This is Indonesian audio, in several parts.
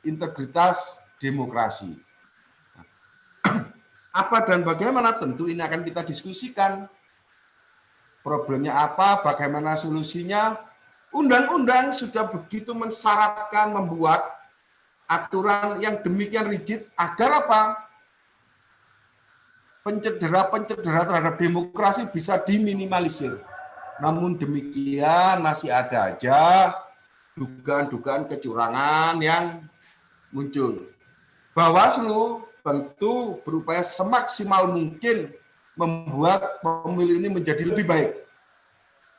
integritas demokrasi. Apa dan bagaimana tentu ini akan kita diskusikan. Problemnya apa, bagaimana solusinya. Undang-undang sudah begitu mensyaratkan membuat aturan yang demikian rigid agar apa? Pencedera-pencedera terhadap demokrasi bisa diminimalisir. Namun demikian masih ada aja dugaan-dugaan kecurangan yang muncul. Bawaslu tentu berupaya semaksimal mungkin membuat pemilu ini menjadi lebih baik.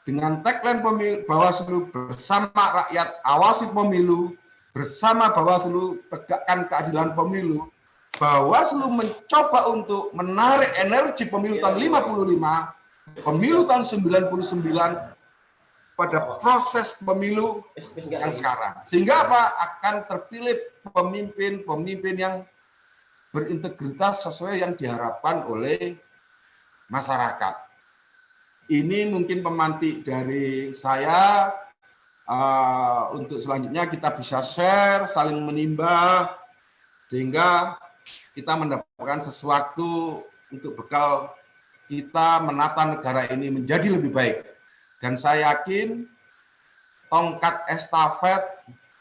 Dengan tagline pemilu Bawaslu bersama rakyat awasi pemilu, bersama Bawaslu tegakkan keadilan pemilu, Bawaslu mencoba untuk menarik energi pemilu tahun 55, pemilu tahun 99 pada proses pemilu yang sekarang. Sehingga apa? Akan terpilih pemimpin-pemimpin yang berintegritas sesuai yang diharapkan oleh masyarakat. Ini mungkin pemantik dari saya. Untuk selanjutnya kita bisa share, saling menimba, sehingga kita mendapatkan sesuatu untuk bekal kita menata negara ini menjadi lebih baik. Dan saya yakin tongkat estafet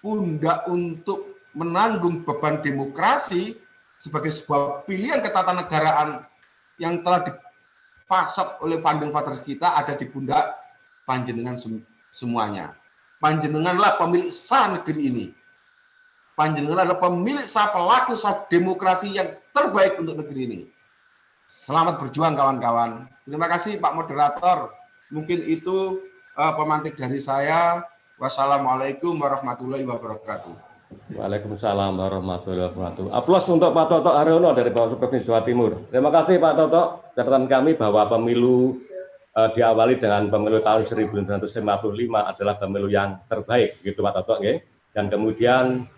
pundak untuk menanggung beban demokrasi sebagai sebuah pilihan ketatanegaraan yang telah dipasok oleh founding fathers kita ada di pundak panjenengan semuanya. Panjenenganlah pemilik sah negeri ini. Panjenengan adalah pemilik sah, pelaku sah demokrasi yang terbaik untuk negeri ini. Selamat berjuang kawan-kawan. Terima kasih Pak Moderator. Mungkin itu pemantik dari saya. Wassalamualaikum warahmatullahi wabarakatuh. Waalaikumsalam warahmatullahi wabarakatuh. Aplaus untuk Pak Toto Haryono dari Bawaslu Provinsi Jawa Timur. Terima kasih Pak Toto. Catatan kami bahwa pemilu diawali dengan pemilu tahun 1955 adalah pemilu yang terbaik, gitu Pak Toto. Okay? Dan kemudian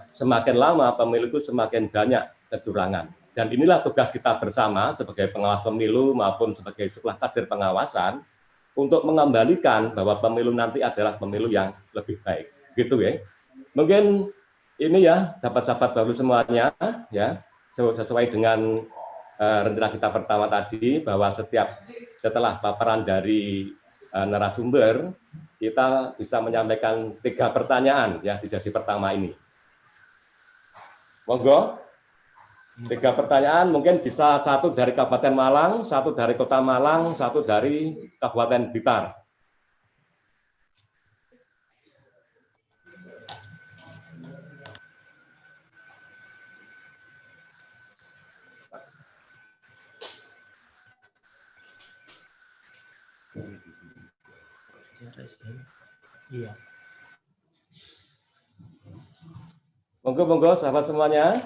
semakin lama pemilu itu semakin banyak kecurangan. Dan inilah tugas kita bersama sebagai pengawas pemilu maupun sebagai sebuah kader pengawasan untuk mengembalikan bahwa pemilu nanti adalah pemilu yang lebih baik, gitu ya. Mungkin ini ya sahabat-sahabat baru semuanya ya, sesuai dengan rencana kita pertama tadi bahwa setelah paparan dari narasumber kita bisa menyampaikan 3 pertanyaan ya di sesi pertama ini. Monggo. 3 pertanyaan, mungkin bisa 1 dari Kabupaten Malang, 1 dari Kota Malang, 1 dari Kabupaten Blitar. Iya. Monggo sahabat semuanya.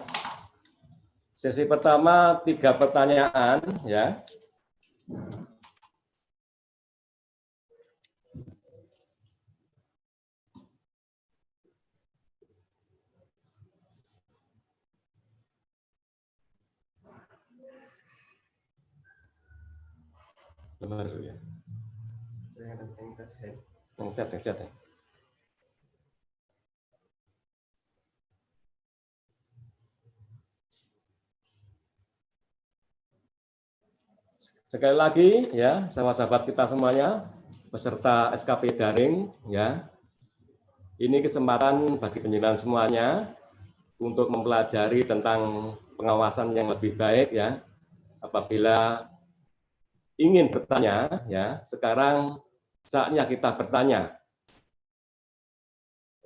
Sesi pertama 3 pertanyaan ya. Baru ya. Chat ya. Sekali lagi ya, sahabat-sahabat kita semuanya, peserta SKP daring ya. Ini kesempatan bagi penjelasan semuanya untuk mempelajari tentang pengawasan yang lebih baik ya. Apabila ingin bertanya ya, sekarang saatnya kita bertanya.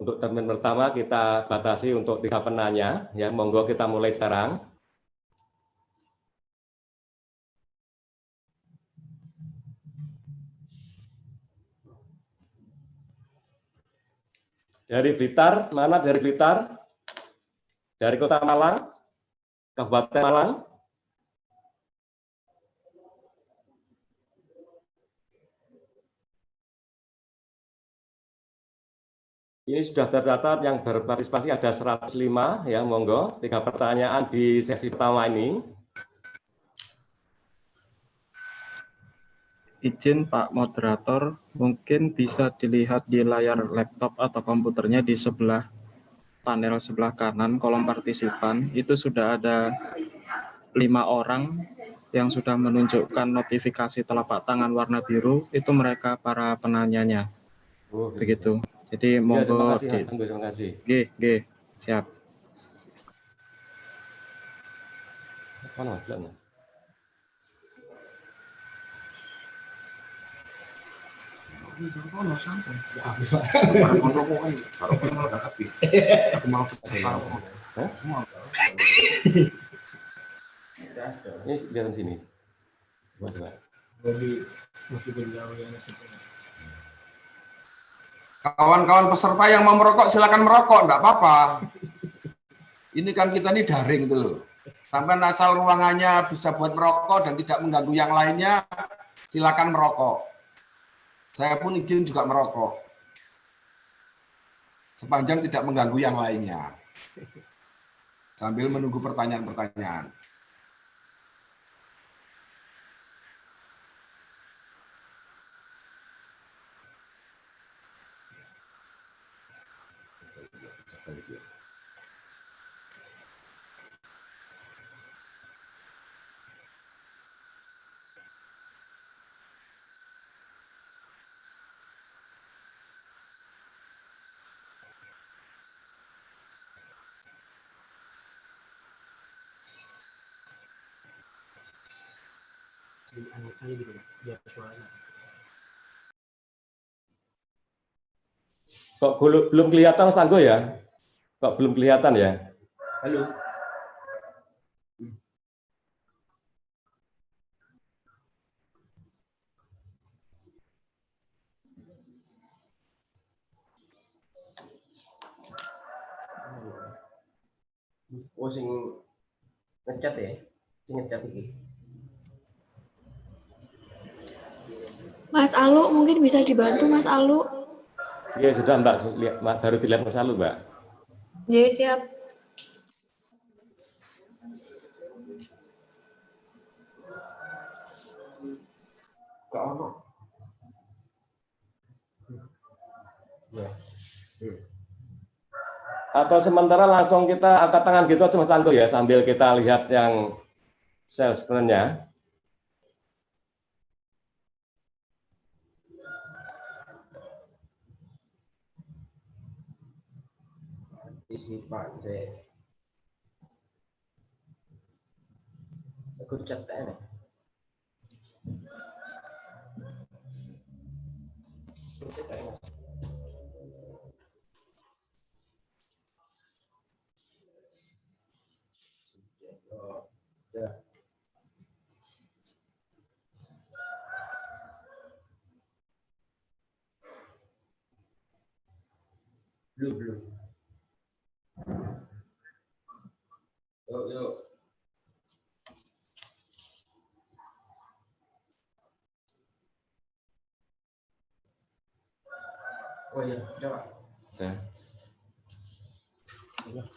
Untuk termin pertama kita batasi untuk 3 penanya ya. Monggo kita mulai sekarang. Dari Blitar, mana dari Blitar? Dari Kota Malang? Kabupaten Malang? Ini sudah tercatat yang berpartisipasi ada 105 ya, monggo. 3 pertanyaan di sesi pertama ini. Izin Pak Moderator, mungkin bisa dilihat di layar laptop atau komputernya di sebelah panel sebelah kanan, kolom partisipan, itu sudah ada 5 orang yang sudah menunjukkan notifikasi telapak tangan warna biru, itu mereka para penanyanya. Oh, Begitu. Jadi ya, terima monggo kasih, Mas Tangguh, terima kasih. G, siap. Mana, Mas? Jalan, Mas? Ini di dalam sini. Coba. Kawan-kawan peserta yang mau merokok silakan merokok, enggak apa-apa. Ini kan kita ini daring itu loh. Sampai asal ruangannya bisa buat merokok dan tidak mengganggu yang lainnya, silakan merokok. Saya pun izin juga merokok. Sepanjang tidak mengganggu yang lainnya. Sambil menunggu pertanyaan-pertanyaan. Kok belum kelihatan, Mas Tangguh ya? Kok belum kelihatan ya? Halo. Oh, sing ngecat ya? Sing ngecat iki. Mas Alu, mungkin bisa dibantu Mas Alu. Iya, sudah Mbak, baru dilihat Mas Alu, Mbak. Ya, siap. Atau sementara langsung kita angkat tangan gitu aja Mas Tangguh ya, sambil kita lihat yang share screen-nya. Isi Pak, aku chat ini. Ya. Belum. Yuk. Oh iya, coba. Ya. Sebentar.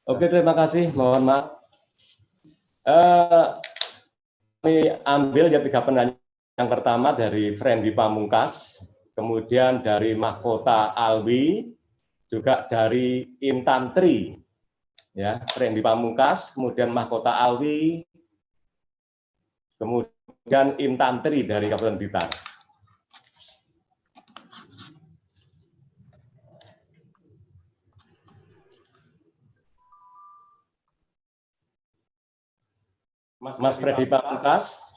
Oke, terima kasih. Mohon maaf. Kami ambil ya 3 penanya. Yang pertama dari Friendly Pamungkas, kemudian dari Mahkota Alwi, juga dari Intan Tri. Ya, Friendly Pamungkas, kemudian Mahkota Alwi, kemudian Intan Tri dari Kabupaten Blitar. Mas Freddy Pamungkas,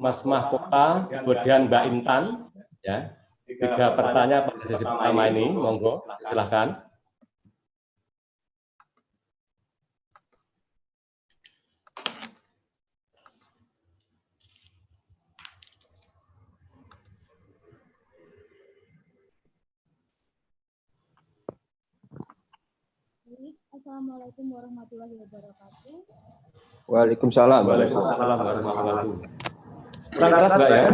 Mas Mahkota, kemudian Mbak Intan, ya. 3 pertanyaan pada sesi pertama ini, monggo, silahkan. Assalamualaikum warahmatullahi wabarakatuh. Waalaikumsalam. Waalaikumsalam warahmatullahi wabarakatuh. Kurang keras, Mbak ya?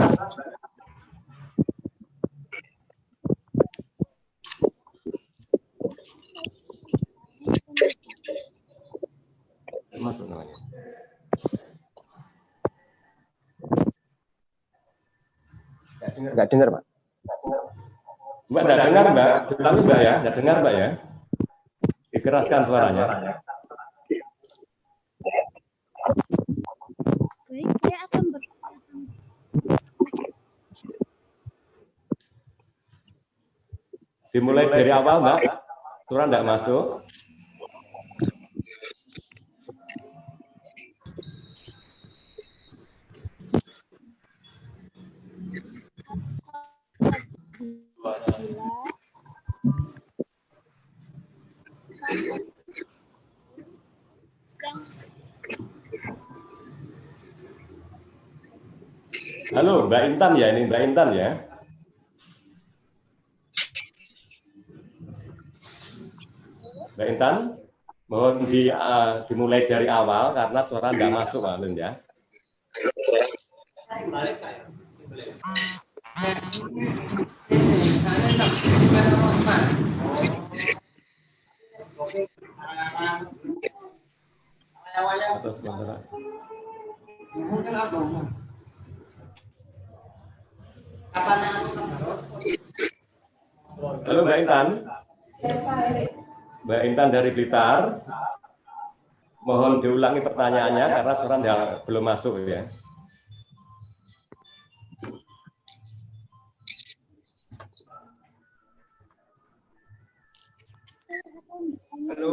Masuk namanya. Nggak dengar, Pak. Mbak, nggak dengar, Mbak. Ulangi, Mbak ya. Nggak dengar, Mbak ya. Dikeraskan suaranya. Baik, saya akan bertanya. Dimulai dari awal, Mbak. Suara nggak masuk. Halo, Mbak Intan ya, ini Mbak Intan ya. Mbak Intan, mohon dimulai dari awal karena suara nggak masuk, Pak Lun ya. Atas kamera. Halo Mbak Intan. Mbak Intan dari Blitar. Mohon diulangi pertanyaannya karena suara belum masuk ya. Halo.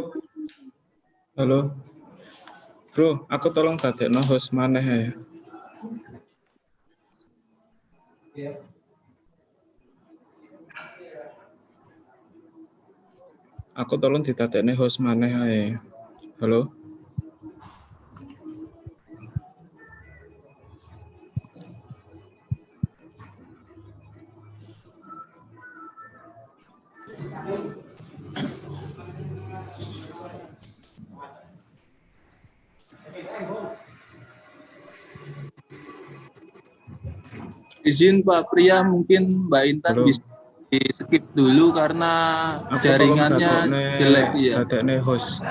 Halo. Bro, aku tolong dadekno host maneh ya. Aku tolong didadekne host maneh ae. Halo. Izin Pak Pria, mungkin Mbak Intan Halo. bisa di skip dulu karena jaringannya jelek ya. Dadekne host.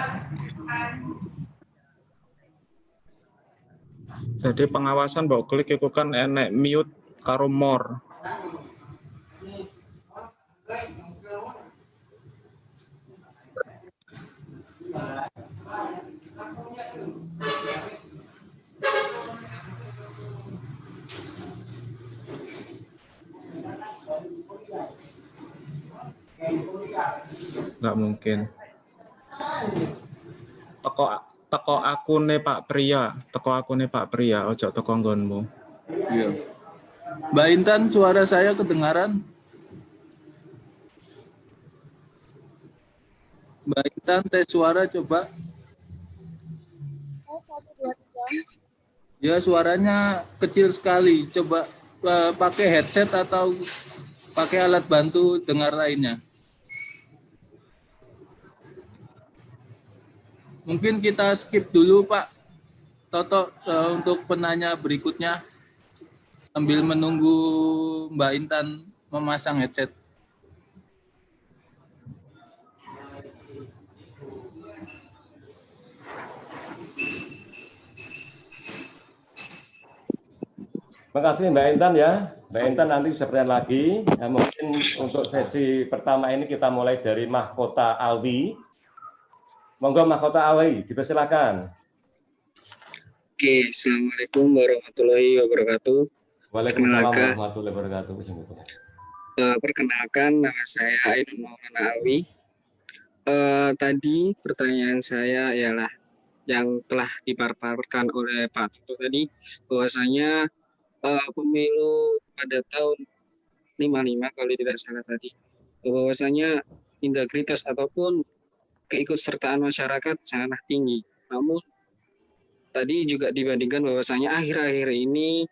Jadi pengawasan mbok klik iku kan enek mute karo more. Nggak mungkin. Teko akune Pak Pria, ojo teko nggonmu. Iya. Mbak Intan, suara saya kedengaran? Mbak Intan, tes suara coba. Ya, suaranya kecil sekali. Coba pakai headset atau pakai alat bantu dengar lainnya. Mungkin kita skip dulu Pak Toto untuk penanya berikutnya sambil menunggu Mbak Intan memasang headset. Terima kasih Mbak Intan ya. Mbak Intan nanti bisa bertanya lagi. Nah, mungkin untuk sesi pertama ini kita mulai dari Mahkota Alwi. Monggo Mahkota Alwi, dipersilakan. Oke, Assalamualaikum warahmatullahi wabarakatuh. Waalaikumsalam warahmatullahi wabarakatuh. Perkenalkan, nama saya Ainun Maulana Alwi. Tadi pertanyaan saya ialah yang telah dipaparkan oleh Pak Toto tadi, bahwasanya pemilu pada tahun 55 kalau tidak salah tadi, bahwasanya integritas ataupun keikutsertaan masyarakat sangatlah tinggi. Namun tadi juga dibandingkan bahwasanya akhir-akhir ini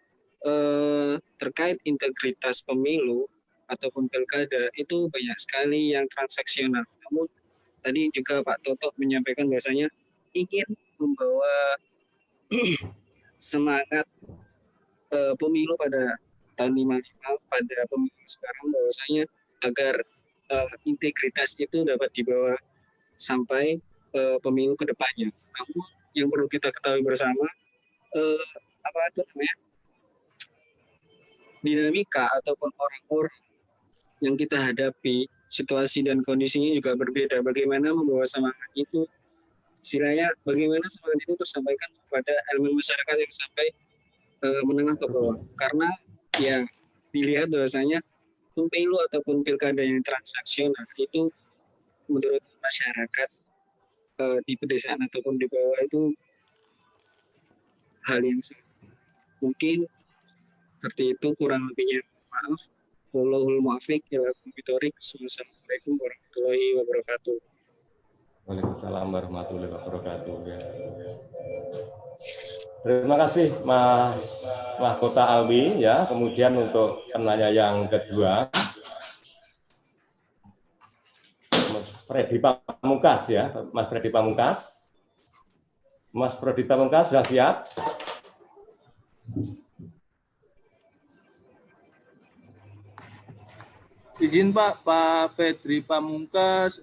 terkait integritas pemilu ataupun pilkada itu banyak sekali yang transaksional. Namun tadi juga Pak Toto menyampaikan bahwasanya ingin membawa semangat pemilu pada tahun 55 pada pemilu sekarang, bahwasanya agar integritas itu dapat dibawa sampai pemilu ke depannya. Namun yang perlu kita ketahui bersama, apa itu namanya, dinamika ataupun orang-orang yang kita hadapi, situasi dan kondisinya juga berbeda. Bagaimana membawa semangat itu, istilahnya bagaimana semangat itu tersampaikan kepada elemen masyarakat yang sampai menengah ke bawah. Karena ya dilihat bahwasanya pemilu ataupun pilkada yang transaksional itu menurut masyarakat di pedesaan ataupun di bawah itu hal yang mungkin seperti itu, kurang lebihnya maaf. Wallahul muwaffiq ila aqwamit thoriq. Wassalamualaikum warahmatullahi wabarakatuh. Waalaikumsalam warahmatullahi wabarakatuh. Terima kasih Mas Mahkota Alwi ya. Kemudian untuk penanya yang kedua, Mas Freddy Pamungkas ya, Mas Freddy Pamungkas. Mas Freddy Pamungkas sudah siap? Izin Pak Fedri Pamungkas,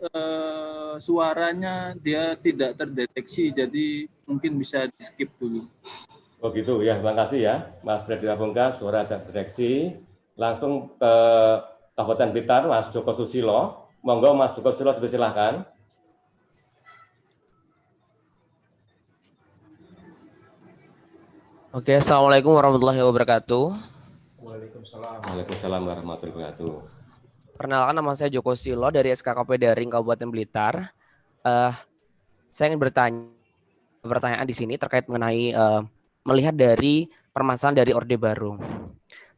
suaranya dia tidak terdeteksi, jadi mungkin bisa di skip dulu. Oh gitu ya, terima kasih ya Mas Freddy Pamungkas, suara terdeteksi. Langsung ke Kabupaten Blitar, Mas Joko Susilo. Monggo Mas Joko Susilo, dipersilahkan. Oke, Assalamualaikum warahmatullahi wabarakatuh. Waalaikumsalam warahmatullahi wabarakatuh. Perkenalkan, nama saya Joko Silo dari SKKP Daring Kabupaten Blitar. Saya ingin pertanyaan di sini terkait mengenai melihat dari permasalahan dari Orde Baru.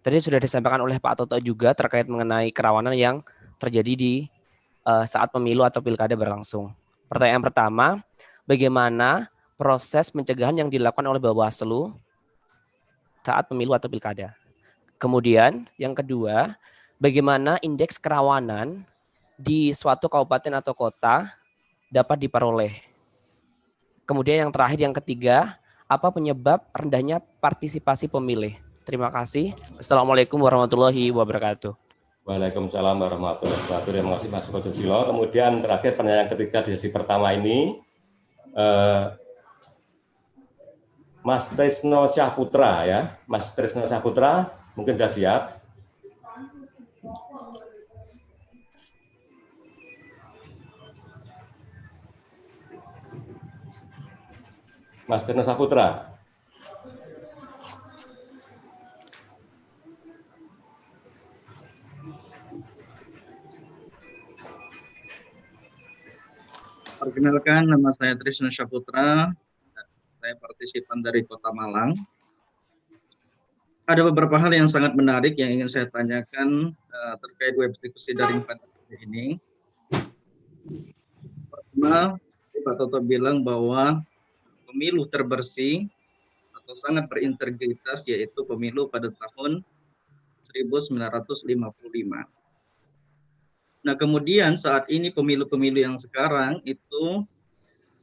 Tadi sudah disampaikan oleh Pak Toto juga terkait mengenai kerawanan yang terjadi di saat pemilu atau pilkada berlangsung. Pertanyaan pertama, bagaimana proses pencegahan yang dilakukan oleh Bawaslu saat pemilu atau pilkada? Kemudian yang kedua, bagaimana indeks kerawanan di suatu kabupaten atau kota dapat diperoleh? Kemudian yang terakhir, yang ketiga, apa penyebab rendahnya partisipasi pemilih? Terima kasih. Assalamualaikum warahmatullahi wabarakatuh. Waalaikumsalam warahmatullahi wabarakatuh. Terima kasih Mas Joko Susilo. Kemudian terakhir pertanyaan ketiga di sesi pertama ini, Mas Trisno Syahputra ya. Mas Trisno Syahputra mungkin sudah siap. Mas Trisno Syahputra. Perkenalkan, nama saya Trisno Syahputra. Saya partisipan dari Kota Malang. Ada beberapa hal yang sangat menarik yang ingin saya tanyakan terkait web diskusi daring pada hari ini. Pertama, Pak Toto bilang bahwa pemilu terbersih atau sangat berintegritas yaitu pemilu pada tahun 1955. Nah, kemudian saat ini pemilu-pemilu yang sekarang itu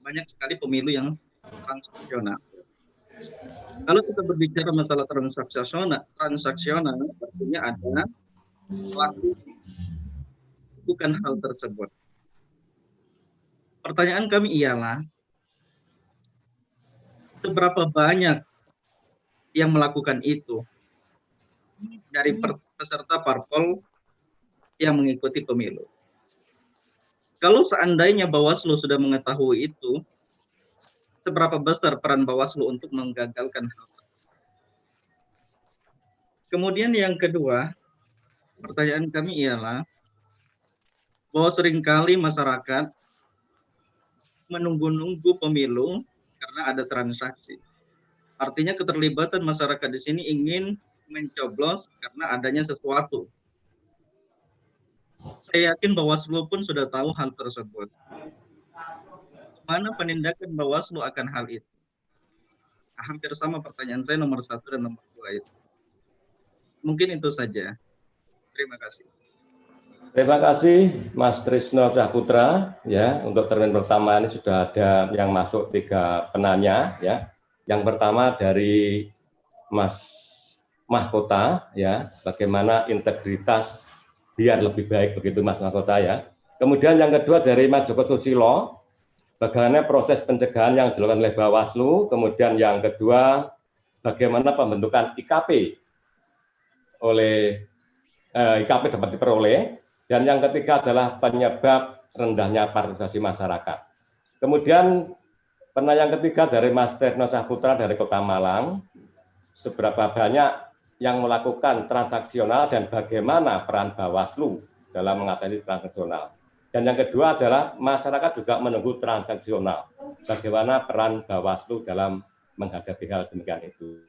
banyak sekali pemilu yang transaksional. Kalau kita berbicara masalah transaksional artinya ada pelaku bukan hal tersebut. Pertanyaan kami ialah, seberapa banyak yang melakukan itu? dari peserta parpol yang mengikuti pemilu. Kalau seandainya Bawaslu sudah mengetahui itu, seberapa besar peran Bawaslu untuk menggagalkan hal tersebut? Kemudian yang kedua, pertanyaan kami ialah bahwa seringkali masyarakat menunggu-nunggu pemilu karena ada transaksi. Artinya keterlibatan masyarakat di sini ingin mencoblos karena adanya sesuatu. Saya yakin Bawaslu pun sudah tahu hal tersebut. Mana penindakan Bawaslu akan hal itu? Hampir sama pertanyaan saya nomor 1 dan nomor 2 itu. Mungkin itu saja. Terima kasih. Terima kasih Mas Trisno Saputra ya. Untuk termin pertama ini sudah ada yang masuk 3 penanya ya. Yang pertama dari Mas Mahkota ya, bagaimana integritas biar lebih baik begitu Mas Mahkota ya. Kemudian yang kedua dari Mas Joko Susilo, bagaimana proses pencegahan yang dilakukan oleh Bawaslu. Kemudian yang kedua, bagaimana pembentukan IKP oleh IKP dapat diperoleh. Dan yang ketiga adalah penyebab rendahnya partisipasi masyarakat. Kemudian pertanyaan ketiga dari Mas Trisno Saputra dari Kota Malang, seberapa banyak yang melakukan transaksional dan bagaimana peran Bawaslu dalam mengatasi transaksional. Dan yang kedua adalah masyarakat juga menunggu transaksional. Bagaimana peran Bawaslu dalam menghadapi hal demikian itu.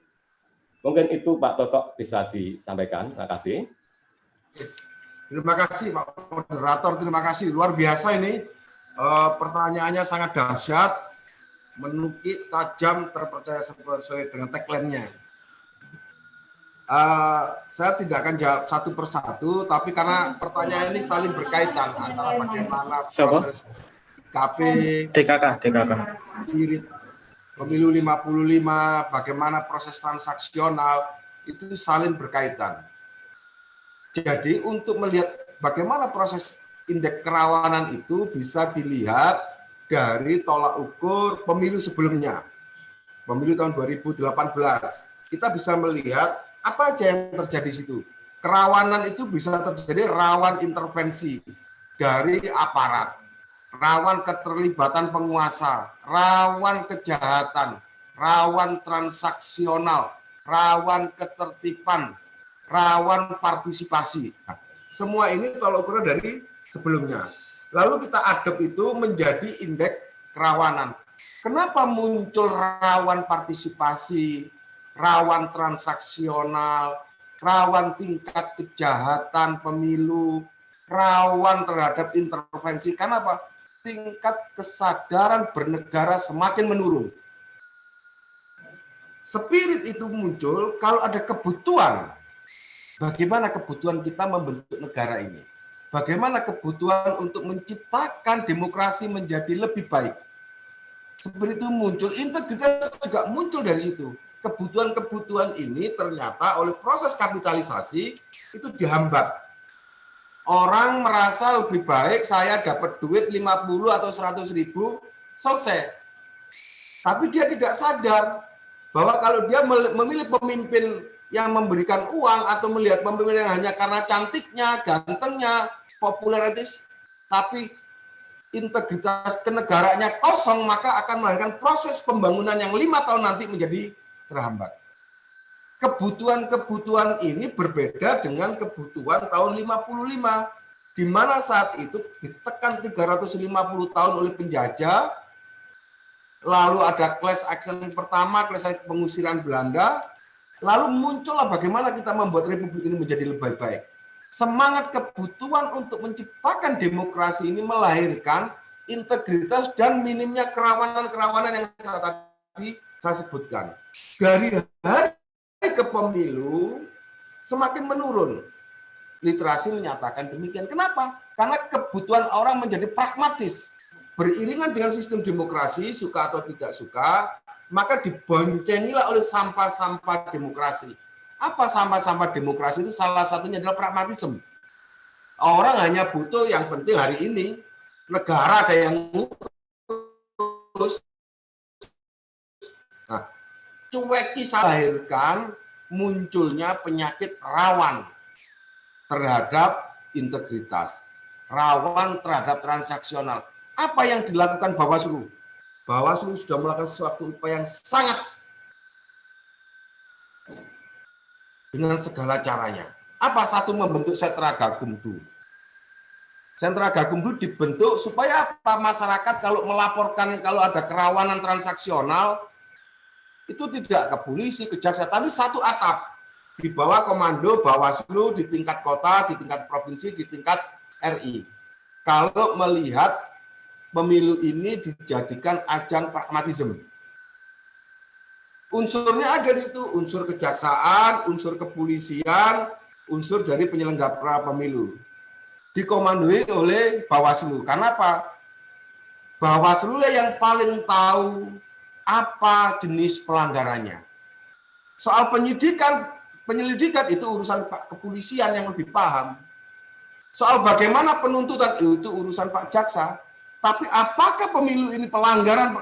Mungkin itu Pak Toto bisa disampaikan. Terima kasih. Terima kasih Pak Moderator, terima kasih. Luar biasa ini, pertanyaannya sangat dahsyat, menukik, tajam, terpercaya sesuai dengan tagline-nya. Saya tidak akan jawab satu persatu, tapi karena pertanyaan ini saling berkaitan antara bagaimana proses KP, DKK, pemilu 55, bagaimana proses transaksional, itu saling berkaitan. Jadi untuk melihat bagaimana proses indeks kerawanan itu bisa dilihat dari tolak ukur pemilu sebelumnya. Pemilu tahun 2018. Kita bisa melihat apa aja yang terjadi di situ. Kerawanan itu bisa terjadi rawan intervensi dari aparat, rawan keterlibatan penguasa, rawan kejahatan, rawan transaksional, rawan ketertiban, rawan partisipasi. Nah, semua ini tolak ukur dari sebelumnya. Lalu kita adap itu menjadi indeks kerawanan. Kenapa muncul rawan partisipasi, rawan transaksional, rawan tingkat kejahatan pemilu, rawan terhadap intervensi? Karena apa? Tingkat kesadaran bernegara semakin menurun. Spirit itu muncul kalau ada kebutuhan. Bagaimana kebutuhan kita membentuk negara ini? Bagaimana kebutuhan untuk menciptakan demokrasi menjadi lebih baik? Seperti itu muncul, integritas juga muncul dari situ. Kebutuhan-kebutuhan ini ternyata oleh proses kapitalisasi itu dihambat. Orang merasa lebih baik saya dapat duit 50 atau 100 ribu, selesai. Tapi dia tidak sadar bahwa kalau dia memilih pemimpin yang memberikan uang atau melihat pemimpin yang hanya karena cantiknya, gantengnya, popularitas, tapi integritas kenegaranya kosong, maka akan melahirkan proses pembangunan yang 5 tahun nanti menjadi terhambat. Kebutuhan-kebutuhan ini berbeda dengan kebutuhan tahun 55, di mana saat itu ditekan 350 tahun oleh penjajah, lalu ada class action pertama, class action pengusiran Belanda, lalu muncullah bagaimana kita membuat republik ini menjadi lebih baik. Semangat kebutuhan untuk menciptakan demokrasi ini melahirkan integritas dan minimnya kerawanan-kerawanan yang tadi saya sebutkan. Dari hari ke pemilu semakin menurun. Literasi menyatakan demikian. Kenapa? Karena kebutuhan orang menjadi pragmatis. Beriringan dengan sistem demokrasi, suka atau tidak suka, maka diboncengilah oleh sampah-sampah demokrasi. Apa sampah-sampah demokrasi itu? Salah satunya adalah pragmatisme. Orang hanya butuh yang penting hari ini, negara ada yang ngurus. Nah, cueki lahirkan munculnya penyakit rawan terhadap integritas, rawan terhadap transaksional. Apa yang dilakukan Bawaslu? Bawaslu sudah melakukan suatu upaya yang sangat dengan segala caranya. Apa? Satu, membentuk sentra gakumdu. Sentra gakumdu dibentuk supaya apa? Masyarakat kalau melaporkan kalau ada kerawanan transaksional itu tidak ke polisi, ke jaksa, tapi satu atap di bawah komando Bawaslu di tingkat kota, di tingkat provinsi, di tingkat RI. Kalau melihat pemilu ini dijadikan ajang pragmatisme. Unsurnya ada di situ, unsur kejaksaan, unsur kepolisian, unsur dari penyelenggara pemilu. Dikomandoi oleh Bawaslu. Karena apa? Bawaslu yang paling tahu apa jenis pelanggarannya. Soal penyelidikan itu urusan Pak Kepolisian yang lebih paham. Soal bagaimana penuntutan itu urusan Pak Jaksa. Tapi apakah pemilu ini pelanggaran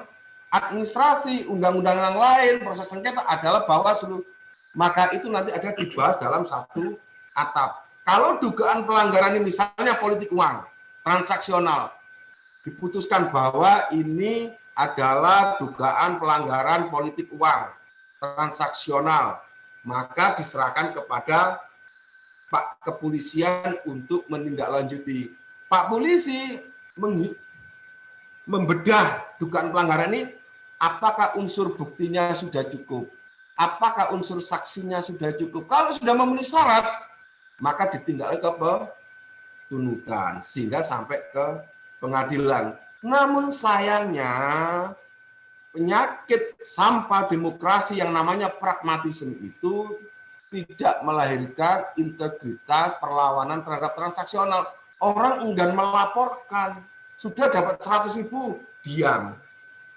administrasi, undang-undang yang lain, proses sengketa adalah Bawaslu. Maka itu nanti ada dibahas dalam satu atap. Kalau dugaan pelanggaran ini misalnya politik uang, transaksional, diputuskan bahwa ini adalah dugaan pelanggaran politik uang, transaksional, maka diserahkan kepada Pak Kepolisian untuk menindaklanjuti. Pak Polisi membedah dugaan pelanggaran ini, apakah unsur buktinya sudah cukup, apakah unsur saksinya sudah cukup. Kalau sudah memenuhi syarat, maka ditindaklanjuti ke tuntutan sehingga sampai ke pengadilan. Namun sayangnya penyakit sampah demokrasi yang namanya pragmatisme itu tidak melahirkan integritas perlawanan terhadap transaksional. Orang enggan melaporkan, sudah dapat 100.000 diam.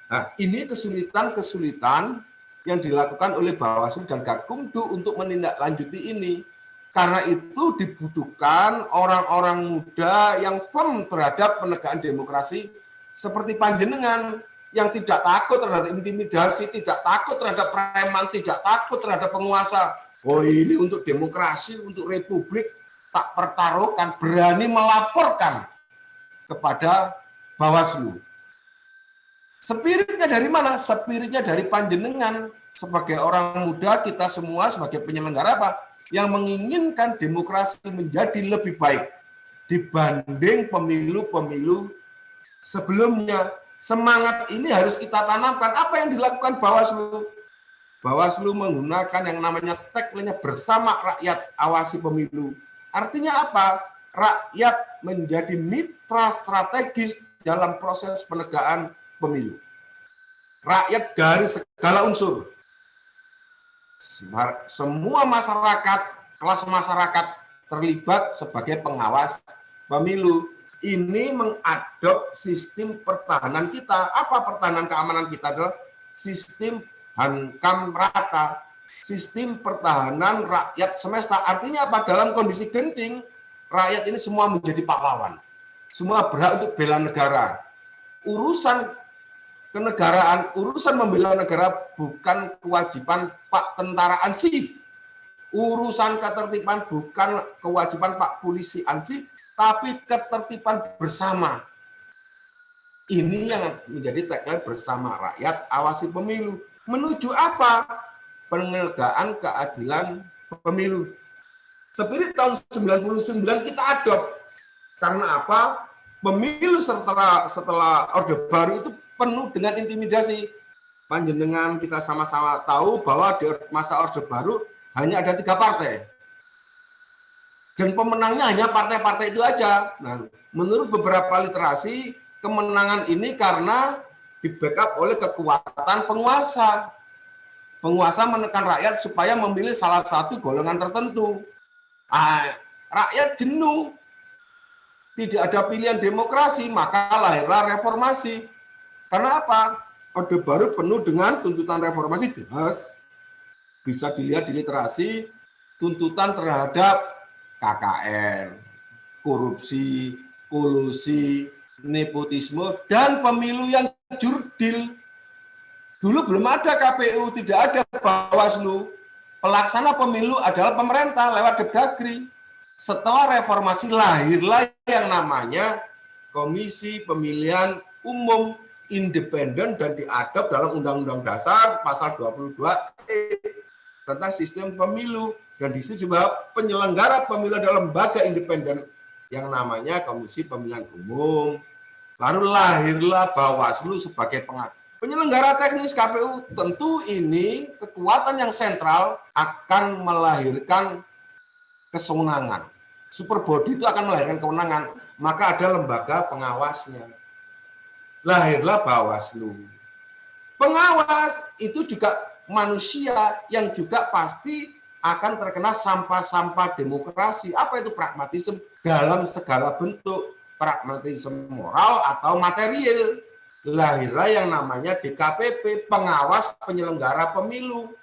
Nah, ini kesulitan-kesulitan yang dilakukan oleh Bawaslu dan Gakumdu untuk menindaklanjuti ini. Karena itu dibutuhkan orang-orang muda yang firm terhadap penegakan demokrasi seperti panjenengan yang tidak takut terhadap intimidasi, tidak takut terhadap preman, tidak takut terhadap penguasa. Oh, ini untuk demokrasi, untuk republik, tak pertaruhkan, berani melaporkan kepada Bawaslu. Spiritnya dari mana? Spiritnya dari panjenengan. Sebagai orang muda, kita semua sebagai penyelenggara apa? Yang menginginkan demokrasi menjadi lebih baik dibanding pemilu-pemilu sebelumnya. Semangat ini harus kita tanamkan. Apa yang dilakukan Bawaslu? Bawaslu menggunakan yang namanya tagline-nya bersama rakyat awasi pemilu. Artinya apa? Rakyat menjadi mitra strategis dalam proses penegakan pemilu. Rakyat dari segala unsur. Semua masyarakat, kelas masyarakat terlibat sebagai pengawas pemilu. Ini mengadop sistem pertahanan kita. Apa pertahanan keamanan kita? Adalah sistem hankam rata, sistem pertahanan rakyat semesta. Artinya apa? Dalam kondisi genting, rakyat ini semua menjadi pahlawan. Semua berhak untuk bela negara. Urusan kenegaraan, urusan membela negara bukan kewajiban Pak Tentara ANSI. Urusan ketertiban bukan kewajiban Pak Polisi ANSI, tapi ketertiban bersama. Ini yang menjadi tagline bersama rakyat awasi pemilu. Menuju apa? Penegakan keadilan pemilu. Spirit tahun 99 kita adopt. Karena apa? Pemilu setelah Orde Baru itu penuh dengan intimidasi. Panjenengan kita sama-sama tahu bahwa di masa Orde Baru hanya ada 3 partai. Dan pemenangnya hanya partai-partai itu aja. Nah, menurut beberapa literasi, kemenangan ini karena di-backup oleh kekuatan penguasa. Penguasa menekan rakyat supaya memilih salah satu golongan tertentu. Rakyat jenuh. Tidak ada pilihan demokrasi, maka lahirlah reformasi. Karena apa? Orde Baru penuh dengan tuntutan reformasi jelas. Bisa dilihat di literasi, tuntutan terhadap KKN, korupsi, kolusi, nepotisme, dan pemilu yang jurdil. Dulu belum ada KPU, tidak ada Bawaslu. Pelaksana pemilu adalah pemerintah lewat Depdagri. Setelah reformasi lahirlah yang namanya Komisi Pemilihan Umum Independen dan diadop dalam Undang-Undang Dasar pasal 22E tentang sistem pemilu, dan di situ juga penyelenggara pemilu adalah lembaga independen yang namanya Komisi Pemilihan Umum. Lalu lahirlah Bawaslu sebagai penyelenggara teknis KPU. Tentu ini kekuatan yang sentral akan melahirkan kesenangan. Super body itu akan melahirkan kewenangan, maka ada lembaga pengawasnya. Lahirlah Bawaslu. Pengawas itu juga manusia yang juga pasti akan terkena sampah-sampah demokrasi. Apa itu pragmatisme dalam segala bentuk, pragmatisme moral atau material. Lahirlah yang namanya DKPP, pengawas penyelenggara pemilu.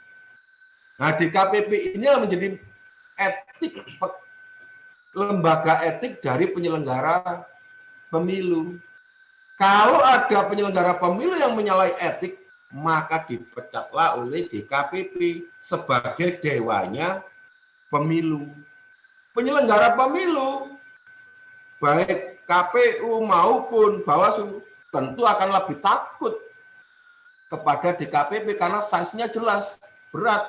Nah, DKPP ini menjadi etik, lembaga etik dari penyelenggara pemilu. Kalau ada penyelenggara pemilu yang menyalahi etik, maka dipecatlah oleh DKPP sebagai dewanya pemilu. Penyelenggara pemilu, baik KPU maupun Bawaslu, tentu akan lebih takut kepada DKPP karena sanksinya jelas, berat,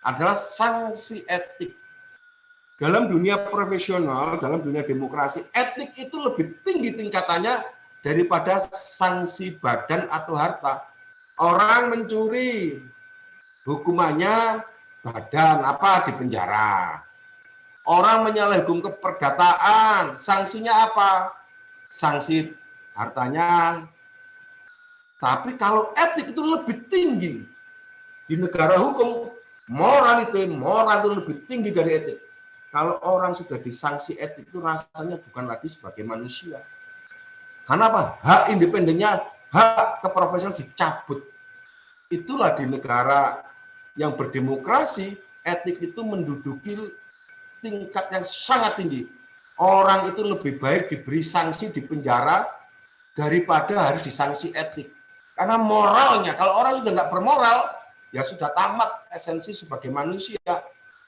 adalah sanksi etik. Dalam dunia profesional, dalam dunia demokrasi, etik itu lebih tinggi tingkatannya daripada sanksi badan atau harta. Orang mencuri, hukumannya badan, apa, di penjara. Orang menyalahi hukum keperdataan, sanksinya apa? Sanksi hartanya. Tapi kalau etik itu lebih tinggi. Di negara hukum, moral itu lebih tinggi dari etik. Kalau orang sudah disanksi etik itu rasanya bukan lagi sebagai manusia. Karena apa? Hak independennya, hak keprofesional dicabut. Itulah di negara yang berdemokrasi, etik itu menduduki tingkat yang sangat tinggi. Orang itu lebih baik diberi sanksi di penjara daripada harus disanksi etik. Karena moralnya, kalau orang sudah nggak bermoral, ya sudah tamat esensi sebagai manusia.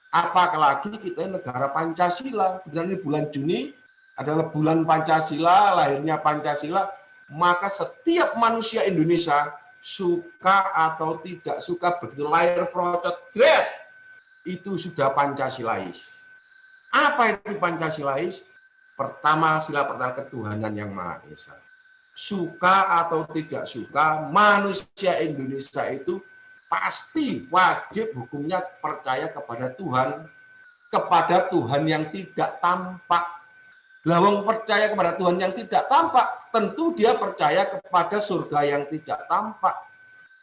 Apalagi kita negara Pancasila. Kemudian ini bulan Juni adalah bulan Pancasila, lahirnya Pancasila, maka setiap manusia Indonesia suka atau tidak suka begitu lahir procot itu sudah Pancasilais. Apa itu Pancasilais? Pertama, sila pertama ketuhanan yang Maha Esa. Suka atau tidak suka, manusia Indonesia itu pasti wajib hukumnya percaya kepada Tuhan yang tidak tampak. Lawang percaya kepada Tuhan yang tidak tampak, tentu dia percaya kepada surga yang tidak tampak,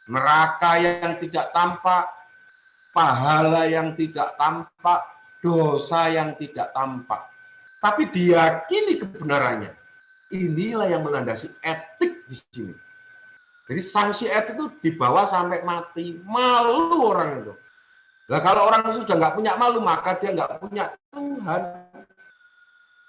neraka yang tidak tampak, pahala yang tidak tampak, dosa yang tidak tampak. Tapi diyakini kebenarannya. Inilah yang melandasi etik di sini. Jadi sanksi etik itu dibawa sampai mati. Malu orang itu. Nah, kalau orang sudah nggak punya malu, maka dia nggak punya Tuhan.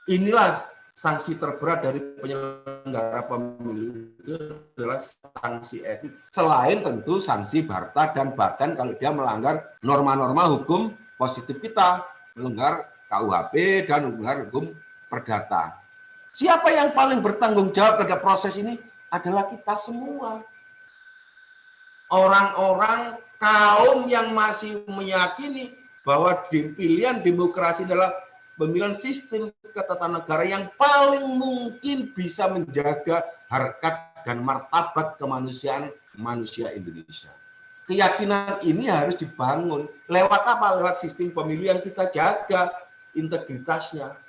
Inilah sanksi terberat dari penyelenggara pemilu, itu adalah sanksi etik. Selain tentu sanksi harta dan badan kalau dia melanggar norma-norma hukum positif kita, melanggar KUHP dan melanggar hukum perdata. Siapa yang paling bertanggung jawab terhadap proses ini? Adalah kita semua. Orang-orang, kaum yang masih meyakini bahwa pilihan demokrasi adalah pemilihan sistem ketatanegaraan yang paling mungkin bisa menjaga harkat dan martabat kemanusiaan manusia Indonesia. Keyakinan ini harus dibangun. Lewat apa? Lewat sistem pemilu yang kita jaga integritasnya.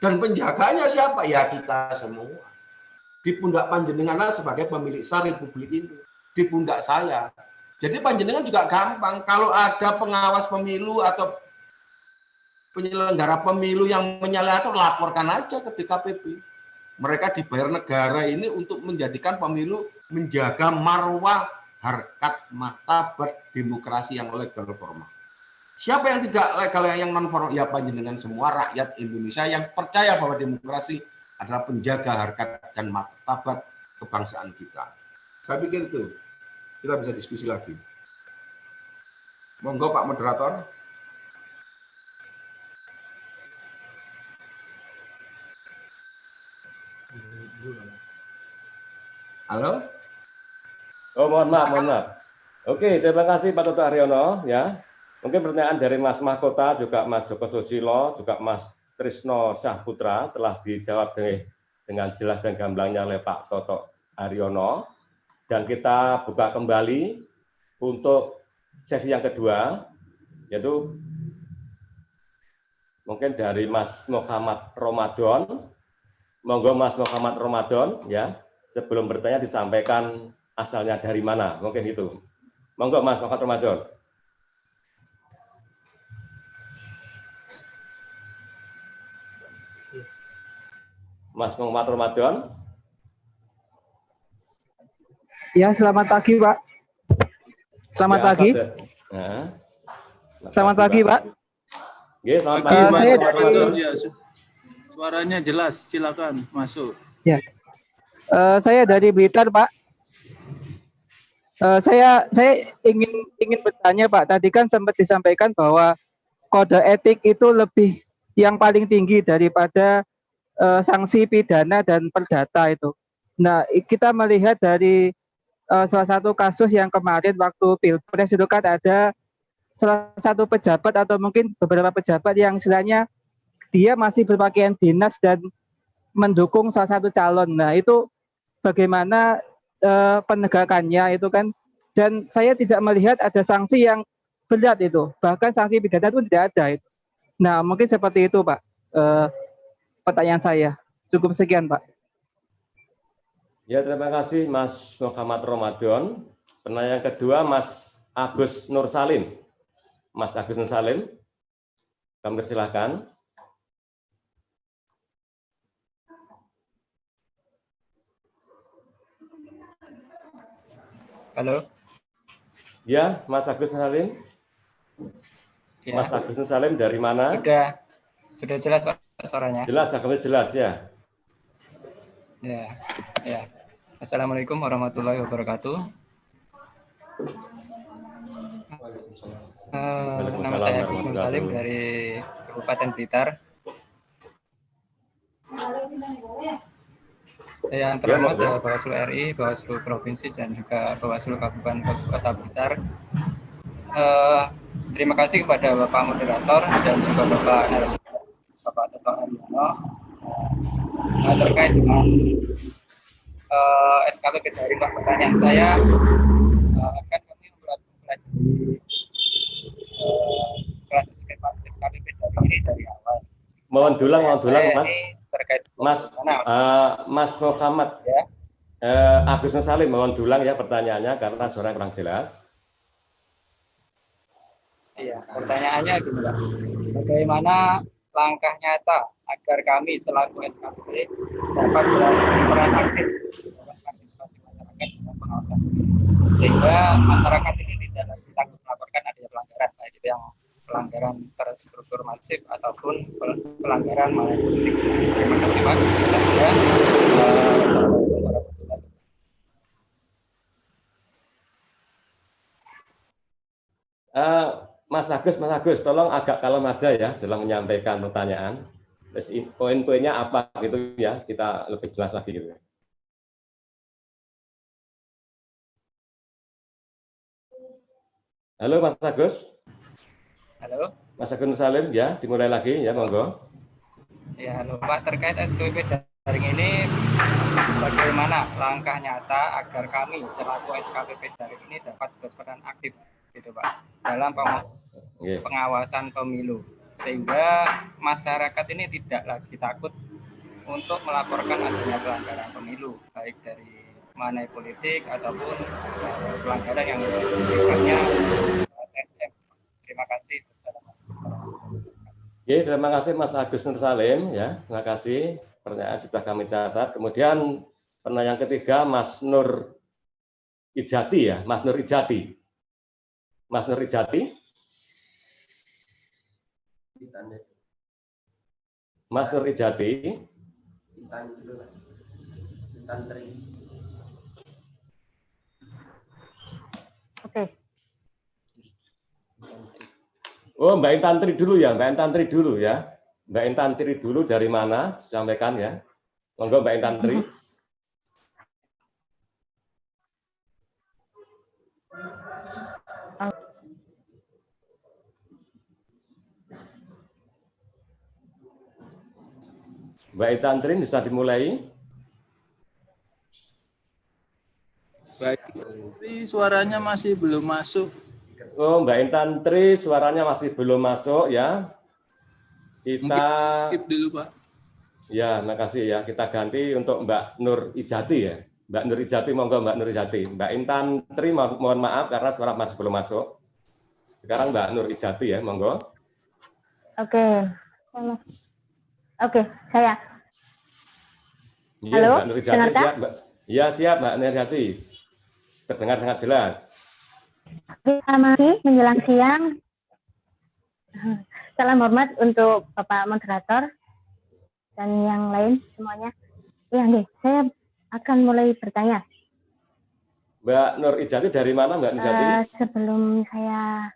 Dan penjaganya siapa? Ya kita semua. Di pundak panjenengan sebagai pemilik sah Republik ini. Di pundak saya. Jadi panjenengan juga gampang. Kalau ada pengawas pemilu atau penyelenggara pemilu yang menyalahi atau laporkan aja ke DKPP. Mereka dibayar negara ini untuk menjadikan pemilu menjaga marwah, harkat, martabat demokrasi yang legal formal. Siapa yang tidak legal, yang non formal? Ya panjenengan semua rakyat Indonesia yang percaya bahwa demokrasi adalah penjaga harkat dan martabat kebangsaan kita. Saya pikir itu. Kita bisa diskusi lagi. Monggo Pak Moderator. Halo? Oh, mohon maaf. Oke, terima kasih Pak Toto Haryono ya. Mungkin pertanyaan dari Mas Mahkota, juga Mas Joko Susilo, juga Mas Trisno Syahputra telah dijawab dengan jelas dan gamblangnya oleh Pak Toto Haryono. Dan kita buka kembali untuk sesi yang kedua, yaitu mungkin dari Mas Muhammad Ramadan. Monggo Mas Muhammad Ramadan ya, sebelum bertanya disampaikan asalnya dari mana, mungkin itu. Monggo Mas Muhammad Ramadan. Mas Muhammad Ramadan. Ya, selamat pagi, Pak. Selamat pagi. Nah, selamat pagi, Pak. Ya, selamat pagi, Mas Ramadan. Ya, suaranya jelas, silakan masuk. Ya, saya dari Blitar, Pak. Saya ingin bertanya, Pak. Tadi kan sempat disampaikan bahwa kode etik itu lebih yang paling tinggi daripada sanksi pidana dan perdata itu. Nah, kita melihat dari salah satu kasus yang kemarin waktu Pilpres itu kan ada salah satu pejabat atau mungkin beberapa pejabat yang istilahnya dia masih berpakaian dinas dan mendukung salah satu calon. Nah, itu bagaimana penegakannya itu kan, dan saya tidak melihat ada sanksi yang berat itu, bahkan sanksi pidana itu tidak ada itu. Nah, mungkin seperti itu Pak, pertanyaan saya. Cukup sekian Pak. Ya, terima kasih Mas Muhammad Ramadan. Pertanyaan kedua Mas Agus Nur Salim. Mas Agus Nur Salim, kami persilahkan. Halo. Ya, Mas Agus Nur Salim. Ya. Mas Agus Nur Salim dari mana? Sudah jelas Pak suaranya. Jelas, agamanya jelas ya. Ya. Assalamualaikum warahmatullahi wabarakatuh. Nama saya Agus Nur Salim dari Kabupaten Blitar. Yang terhormat Bawaslu RI, Bawaslu Provinsi, dan juga Bawaslu Kabupaten Kota Blitar. Terima kasih kepada Bapak Moderator dan juga Bapak narasumber, Bapak Toto Haryono, terkait dengan SKP dari Pak. Pertanyaan saya, kan kami mempelajari kelas SKP dari ini dari awal. Mohon dulang Mas. Terkait Mas Muhammad ya. Agus Nur Salim, mohon dulang ya pertanyaannya karena suara kurang jelas. Iya, pertanyaannya adalah bagaimana langkah nyata agar kami selaku SKP dapat berperan aktif dalam partisipasi masyarakat dalam pengawasan, sehingga masyarakat ini tidak lagi takut melaporkan adanya pelanggaran, baik itu yang pelanggaran terstruktur masif ataupun pelanggaran politik. Terima kasih Pak. Mas Agus, tolong agak kalem aja ya dalam menyampaikan pertanyaan. Terus poin-poinnya apa gitu ya, kita lebih jelas lagi gitu. Halo Mas Agus. Halo. Mas Agus Nur Salim ya, dimulai lagi ya, monggo. Ya, halo Pak, terkait SKP daring ini bagaimana langkah nyata agar kami selaku SKP daring ini dapat berperan aktif gitu Pak dalam pengawasan pemilu, sehingga masyarakat ini tidak lagi takut untuk melaporkan adanya pelanggaran pemilu, baik dari money politik ataupun pelanggaran yang sifatnya TSM. Terima kasih. Oke, terima kasih Mas Agus Nur Salim ya, terima kasih, pertanyaan sudah kami catat. Kemudian pertanyaan ketiga Mas Nur Ijati ya, Mas Nur Ijati. Mas Nur Ijati. Mas Nur Ijati. Oke. Oh, Mbak Intantri dulu ya, Mbak Intantri dulu ya. Mbak Intantri dulu dari mana? Sampaikan ya. Monggo Mbak Intantri. Mbak Intantri bisa dimulai. Baik, ini suaranya masih belum masuk. Oh, Mbak Intantri suaranya masih belum masuk ya. Kita skip dulu, Pak. Ya, makasih ya. Kita ganti untuk Mbak Nur Ijati ya. Mbak Nur Ijati, monggo Mbak Nur Ijati. Mbak Intantri mohon maaf karena suara masih belum masuk. Sekarang Mbak Nur Ijati ya, monggo. Oke. Oke, saya. Iya, Halo, Mbak Nur Ijati siap, Mbak. Iya, siap Mbak Nur Ijati. Terdengar sangat jelas. Selamat pagi, menjelang siang. Salam hormat untuk Bapak Moderator dan yang lain semuanya. Ya, nih, saya akan mulai bertanya. Mbak Nur Ijati dari mana Mbak Nur Ijati? Sebelum saya...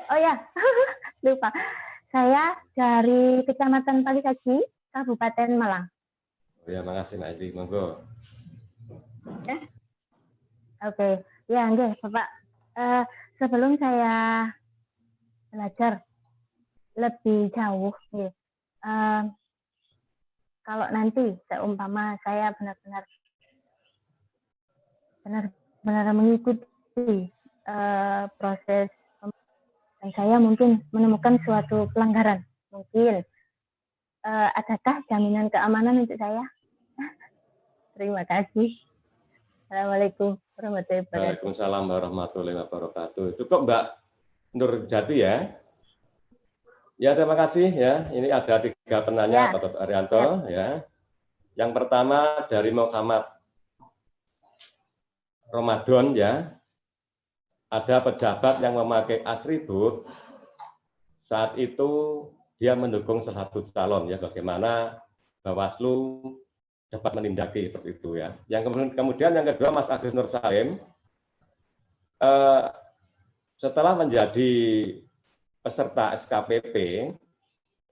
Oh ya, lupa. Saya dari Kecamatan Palisaji, Kabupaten Malang. Oh ya, makasih Mbak Ijati, monggo. Ya. Oke, ya, nggih, Bapak. Sebelum saya belajar lebih jauh, nggih. Kalau nanti seumpama saya benar-benar mengikuti proses dan saya mungkin menemukan suatu pelanggaran, mungkin adakah jaminan keamanan untuk saya? Terima kasih. Assalamualaikum warahmatullahi wabarakatuh. Waalaikumsalam warahmatullahi wabarakatuh. Cukup Mbak Nur Jati ya. Ya, terima kasih ya. Ini ada 3 penanya Pak Toto Arianto ya. Yang pertama dari Muhammad Ramadan ya. Ada pejabat yang memakai atribut saat itu dia mendukung salah satu calon ya. Bagaimana Bawaslu dapat menindaki seperti itu ya. Yang kemudian yang kedua Mas Agus Nur Salim setelah menjadi peserta SKPP,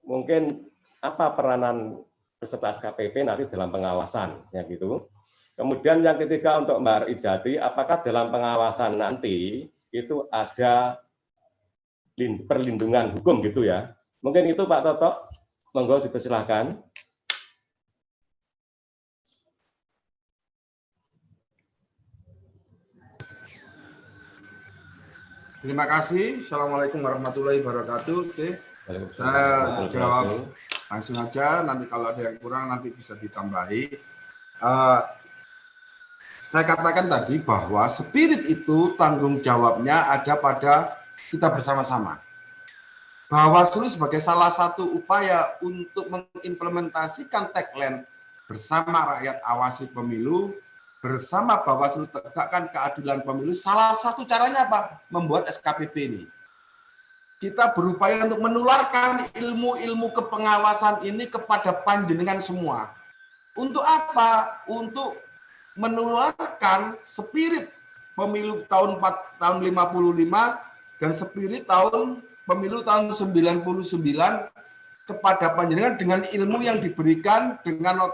mungkin apa peranan peserta SKPP nanti dalam pengawasan ya gitu. Kemudian yang ketiga untuk Mbak Ijati, apakah dalam pengawasan nanti itu ada perlindungan hukum gitu ya? Mungkin itu Pak Toto, monggo dipersilahkan. Terima kasih. Assalamualaikum warahmatullahi wabarakatuh. Oke, saya jawab langsung aja. Nanti kalau ada yang kurang nanti bisa ditambahi. Saya katakan tadi bahwa spirit itu tanggung jawabnya ada pada kita bersama-sama. Bawaslu sebagai salah satu upaya untuk mengimplementasikan tagline bersama rakyat awasi pemilu, bersama Bawaslu tegakkan keadilan pemilu, salah satu caranya apa? Membuat SKPP ini. Kita berupaya untuk menularkan ilmu-ilmu kepengawasan ini kepada panjenengan semua. Untuk apa? Untuk menularkan spirit pemilu tahun 55 dan spirit pemilu tahun 99 kepada panjenengan dengan ilmu yang diberikan, dengan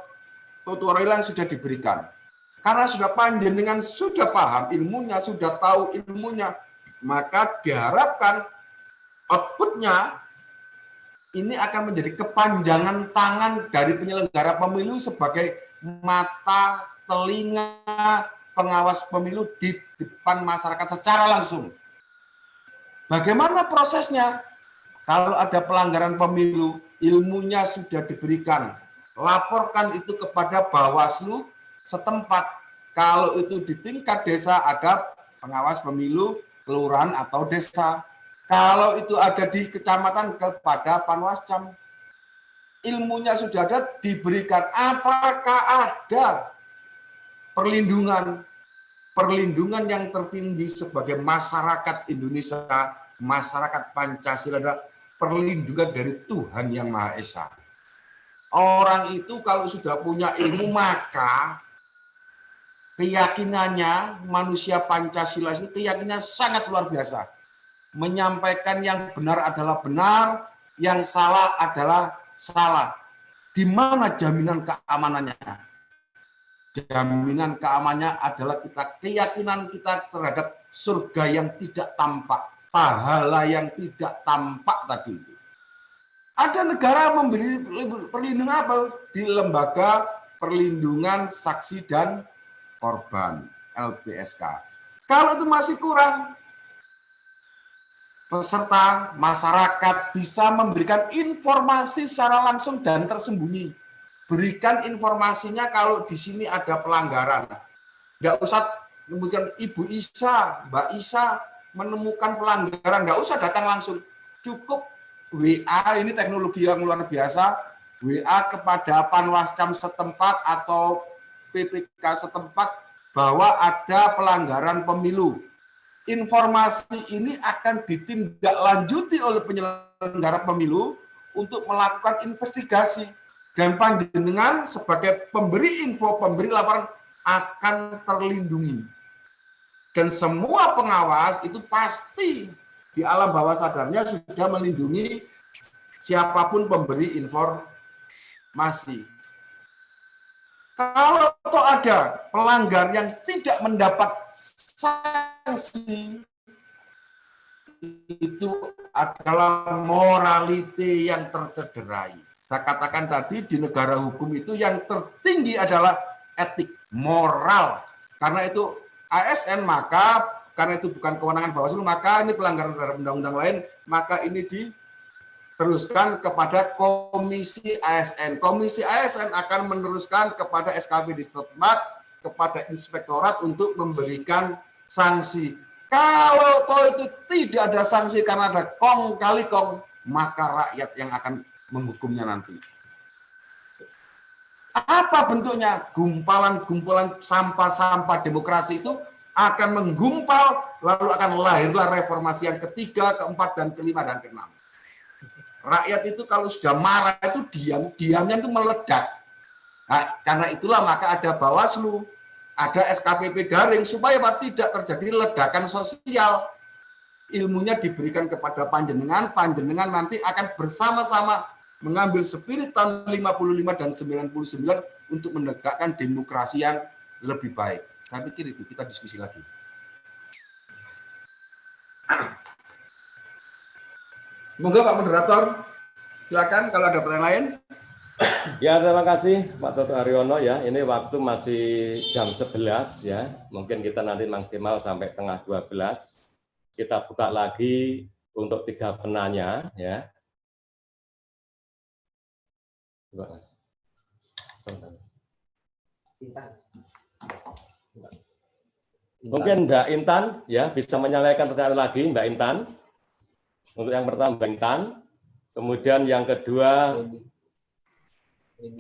tutorial yang sudah diberikan. Karena sudah panjenengan sudah paham ilmunya, sudah tahu ilmunya, maka diharapkan outputnya ini akan menjadi kepanjangan tangan dari penyelenggara pemilu sebagai mata, telinga, pengawas pemilu di depan masyarakat secara langsung. Bagaimana prosesnya? Kalau ada pelanggaran pemilu, ilmunya sudah diberikan. Laporkan itu kepada Bawaslu setempat. Kalau itu di tingkat desa ada pengawas pemilu, kelurahan atau desa. Kalau itu ada di kecamatan kepada Panwascam. Ilmunya sudah ada, diberikan. Apakah ada perlindungan yang tertinggi sebagai masyarakat Indonesia, masyarakat Pancasila, adalah perlindungan dari Tuhan Yang Maha Esa. Orang itu kalau sudah punya ilmu, maka keyakinannya, manusia Pancasila itu keyakinannya sangat luar biasa. menyampaikan yang benar adalah benar, yang salah adalah salah. Di mana jaminan keamanannya? Jaminan keamanannya adalah keyakinan kita terhadap surga yang tidak tampak, pahala yang tidak tampak tadi itu. Ada negara memberi perlindungan apa? Di Lembaga Perlindungan Saksi dan Korban, LPSK. Kalau itu masih kurang, peserta masyarakat bisa memberikan informasi secara langsung dan tersembunyi. Berikan informasinya kalau di sini ada pelanggaran. Tidak usah kemudian Ibu Isa, Mbak Isa menemukan pelanggaran, tidak usah datang langsung. Cukup WA, ini teknologi yang luar biasa, WA kepada Panwascam setempat atau PPK setempat bahwa ada pelanggaran pemilu. Informasi ini akan ditindaklanjuti oleh penyelenggara pemilu untuk melakukan investigasi, dan panjenengan sebagai pemberi info, pemberi laporan akan terlindungi. Dan semua pengawas itu pasti di alam bawah sadarnya sudah melindungi siapapun pemberi informasi. Kalau ada pelanggar yang tidak mendapat sanksi, itu adalah morality yang tercederai. Saya katakan tadi di negara hukum itu yang tertinggi adalah etik, moral. Karena itu ASN, maka karena itu bukan kewenangan Bawaslu, maka ini pelanggaran terhadap undang-undang lain, maka ini diteruskan kepada Komisi ASN. Komisi ASN akan meneruskan kepada SKP di setempat, kepada inspektorat untuk memberikan sanksi. Kalau toh itu tidak ada sanksi karena ada kong kali kong, maka rakyat yang akan menghukumnya nanti. Apa bentuknya? Gumpalan-gumpalan sampah-sampah demokrasi itu akan menggumpal, lalu akan lahirlah reformasi yang ketiga, keempat, dan kelima, dan keenam. Rakyat itu kalau sudah marah itu diamnya itu meledak. Nah, karena itulah maka ada Bawaslu, ada SKPP daring, supaya tidak terjadi ledakan sosial. Ilmunya diberikan kepada panjenengan, panjenengan nanti akan bersama-sama mengambil spirit tahun 55 dan 99 untuk menegakkan demokrasi yang lebih baik. Saya pikir itu, kita diskusi lagi. Monggo Pak Moderator, silakan kalau ada pertanyaan lain. Ya, terima kasih Pak Toto Haryono ya. Ini waktu masih jam 11 ya. Mungkin kita nanti maksimal sampai tengah 12. Kita buka lagi untuk 3 penanya ya. Coba Mas. Mungkin Mbak Intan ya bisa menyelesaikan pertanyaan lagi, Mbak Intan. Untuk yang pertama Mbak Intan, kemudian yang kedua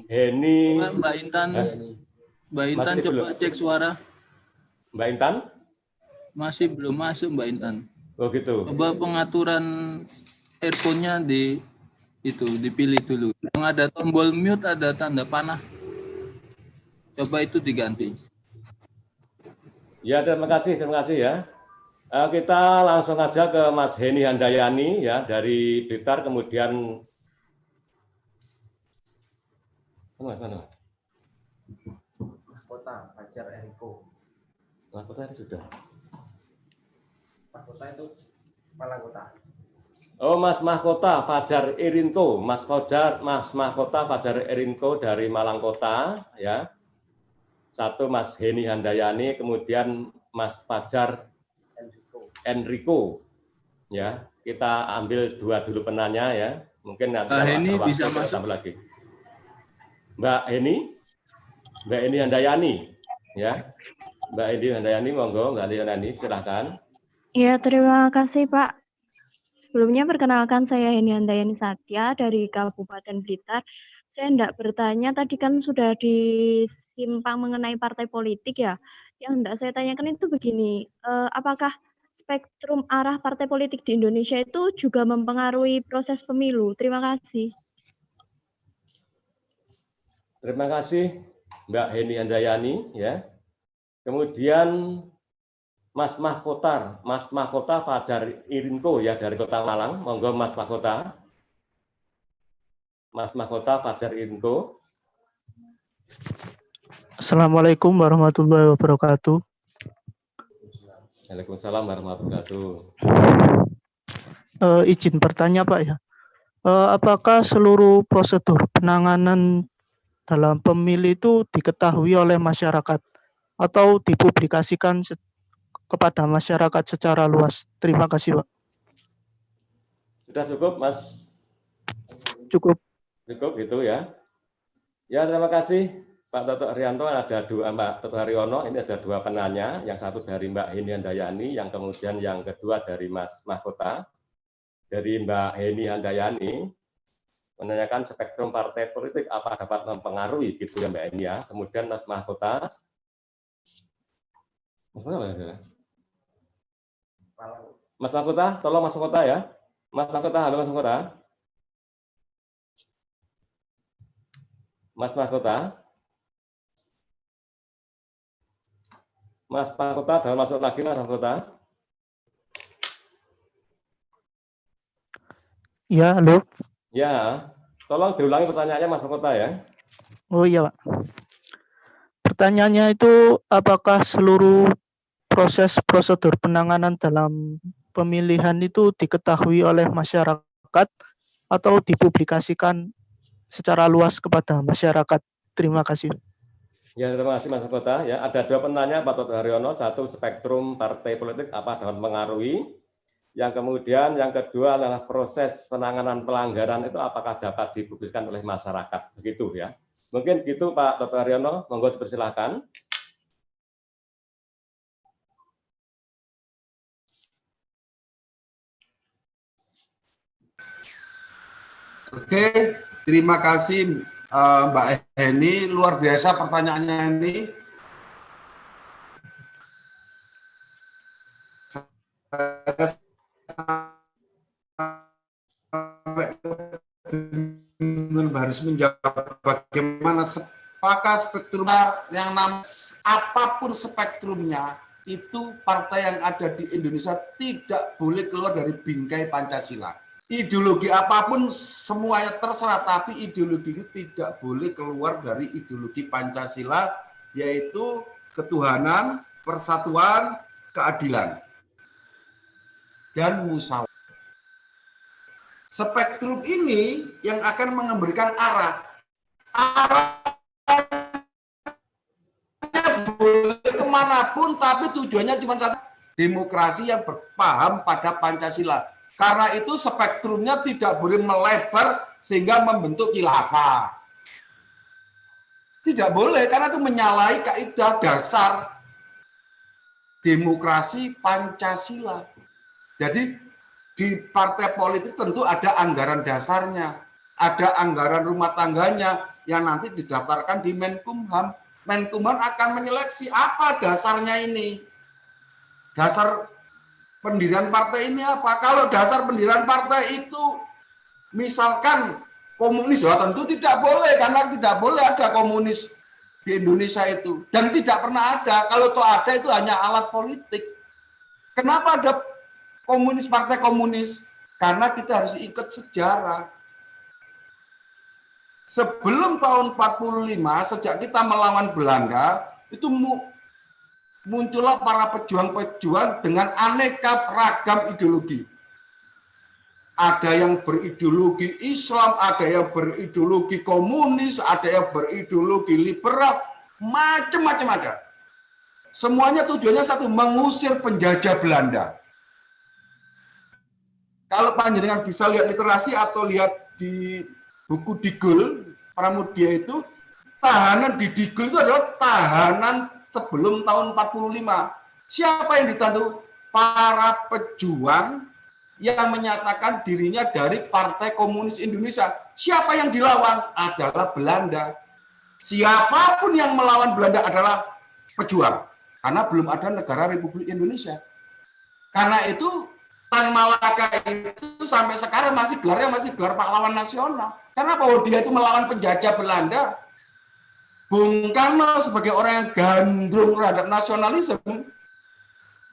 Heni. Mbak Intan, Mbak Intan coba belum cek suara. Mbak Intan? Masih belum masuk Mbak Intan. Oh gitu. Coba pengaturan earphone-nya dipilih dulu. Yang ada tombol mute, ada tanda panah. Coba itu diganti. Ya, terima kasih ya. Kita langsung aja ke Mas Heni Handayani ya dari Blitar, kemudian mana? Mahkota Fajar Eriko. Mahkota itu sudah. Mahkota itu kepala kota. Oh, Mas Mahkota Fajar Erinto, Mas Mahkota Fajar Erinto dari Malang Kota ya. Satu Mas Heni Handayani, kemudian Mas Fajar Enrico ya. Kita ambil 2 dulu penanya ya. Mungkin nanti Heni bisa masuk lagi. Mbak Heni Handayani ya. Mbak Heni Handayani, monggo Mbak Heni Handayani, silahkan. Ya, terima kasih Pak. Sebelumnya perkenalkan saya Heni Handayani Satya dari Kabupaten Blitar. Saya hendak bertanya, tadi kan sudah disimpang mengenai partai politik ya. Yang hendak saya tanyakan itu begini, apakah spektrum arah partai politik di Indonesia itu juga mempengaruhi proses pemilu? Terima kasih. Terima kasih Mbak Heni Handayani ya. Kemudian Mas Mahkota Fajar Irinko ya dari Kota Malang. Monggo Mas Mahkota. Mas Mahkota Fajar Irinko. Assalamualaikum warahmatullahi wabarakatuh. Waalaikumsalam warahmatullahi wabarakatuh. Izin bertanya Pak ya. Apakah seluruh prosedur penanganan dalam pemilu itu diketahui oleh masyarakat atau dipublikasikan kepada masyarakat secara luas? Terima kasih Pak. Sudah cukup Mas? Cukup. Cukup gitu ya. Ya terima kasih Pak Toto Haryanto. Ada dua Mbak Toto Haryono, ini ada dua penanya. Yang satu dari Mbak Heni Handayani, yang kemudian yang kedua dari Mas Mahkota. Dari Mbak Heni Handayani menanyakan spektrum partai politik apa dapat mempengaruhi gitu ya Mbak Heni ya. Kemudian Mas Mahkota. Mas Mahkota, tolong Mas Mahkota ya. Mas Mahkota, halo Mas Mahkota. Mas Mahkota. Mas Mahkota, dalam masuk lagi Mas Mahkota. Ya, halo. Ya, tolong diulangi pertanyaannya Mas Mahkota ya. Oh iya Pak. Pertanyaannya itu apakah seluruh proses prosedur penanganan dalam pemilihan itu diketahui oleh masyarakat atau dipublikasikan secara luas kepada masyarakat? Terima kasih. Ya, terima kasih Mas Mahkota. Ya, ada dua penanya Pak Toto Haryono. Satu, spektrum partai politik apa dapat mengaruhi? Yang kemudian yang kedua adalah proses penanganan pelanggaran itu apakah dapat dipublikasikan oleh masyarakat, begitu ya. Mungkin gitu Pak Toto Haryono, monggo dipersilakan. Oke, terima kasih Mbak Heni, luar biasa pertanyaannya ini. Harus menjawab bagaimana apakah spektrumnya yang apapun spektrumnya itu partai yang ada di Indonesia tidak boleh keluar dari bingkai Pancasila. Ideologi apapun semuanya terserah, tapi ideologi itu tidak boleh keluar dari ideologi Pancasila, yaitu ketuhanan, persatuan, keadilan, dan musyawarah. Spektrum ini yang akan memberikan arah. Arahnya boleh kemanapun, tapi tujuannya cuma satu, demokrasi yang berpaham pada Pancasila. Karena itu spektrumnya tidak boleh melebar sehingga membentuk khilafah. Tidak boleh, karena itu menyalahi kaidah dasar demokrasi Pancasila. Jadi di partai politik tentu ada anggaran dasarnya, ada anggaran rumah tangganya yang nanti didaftarkan di Menkumham. Menkumham akan menyeleksi apa dasarnya ini. Dasar pendirian partai ini apa? Kalau dasar pendirian partai itu misalkan komunis, ya tentu tidak boleh, karena tidak boleh ada komunis di Indonesia itu. Dan tidak pernah ada. Kalau toh ada itu hanya alat politik. Kenapa ada komunis, partai komunis? Karena kita harus ikut sejarah. Sebelum tahun 45, sejak kita melawan Belanda, itu muncullah para pejuang-pejuang dengan aneka ragam ideologi. Ada yang berideologi Islam, ada yang berideologi komunis, ada yang berideologi liberal, macam-macam ada. Semuanya tujuannya satu, mengusir penjajah Belanda. Kalau panjenengan bisa lihat literasi atau lihat di buku Digul, Pramudia itu, tahanan di Digul itu adalah tahanan sebelum tahun 45. Siapa yang ditandu? Para pejuang yang menyatakan dirinya dari Partai Komunis Indonesia. Siapa yang dilawan? Adalah Belanda. Siapapun yang melawan Belanda adalah pejuang. Karena belum ada negara Republik Indonesia. Karena itu Tan Malaka itu sampai sekarang masih gelarnya masih gelar pahlawan nasional. Karena bahwa dia itu melawan penjajah Belanda. Bung Karno sebagai orang yang gandrung terhadap nasionalisme,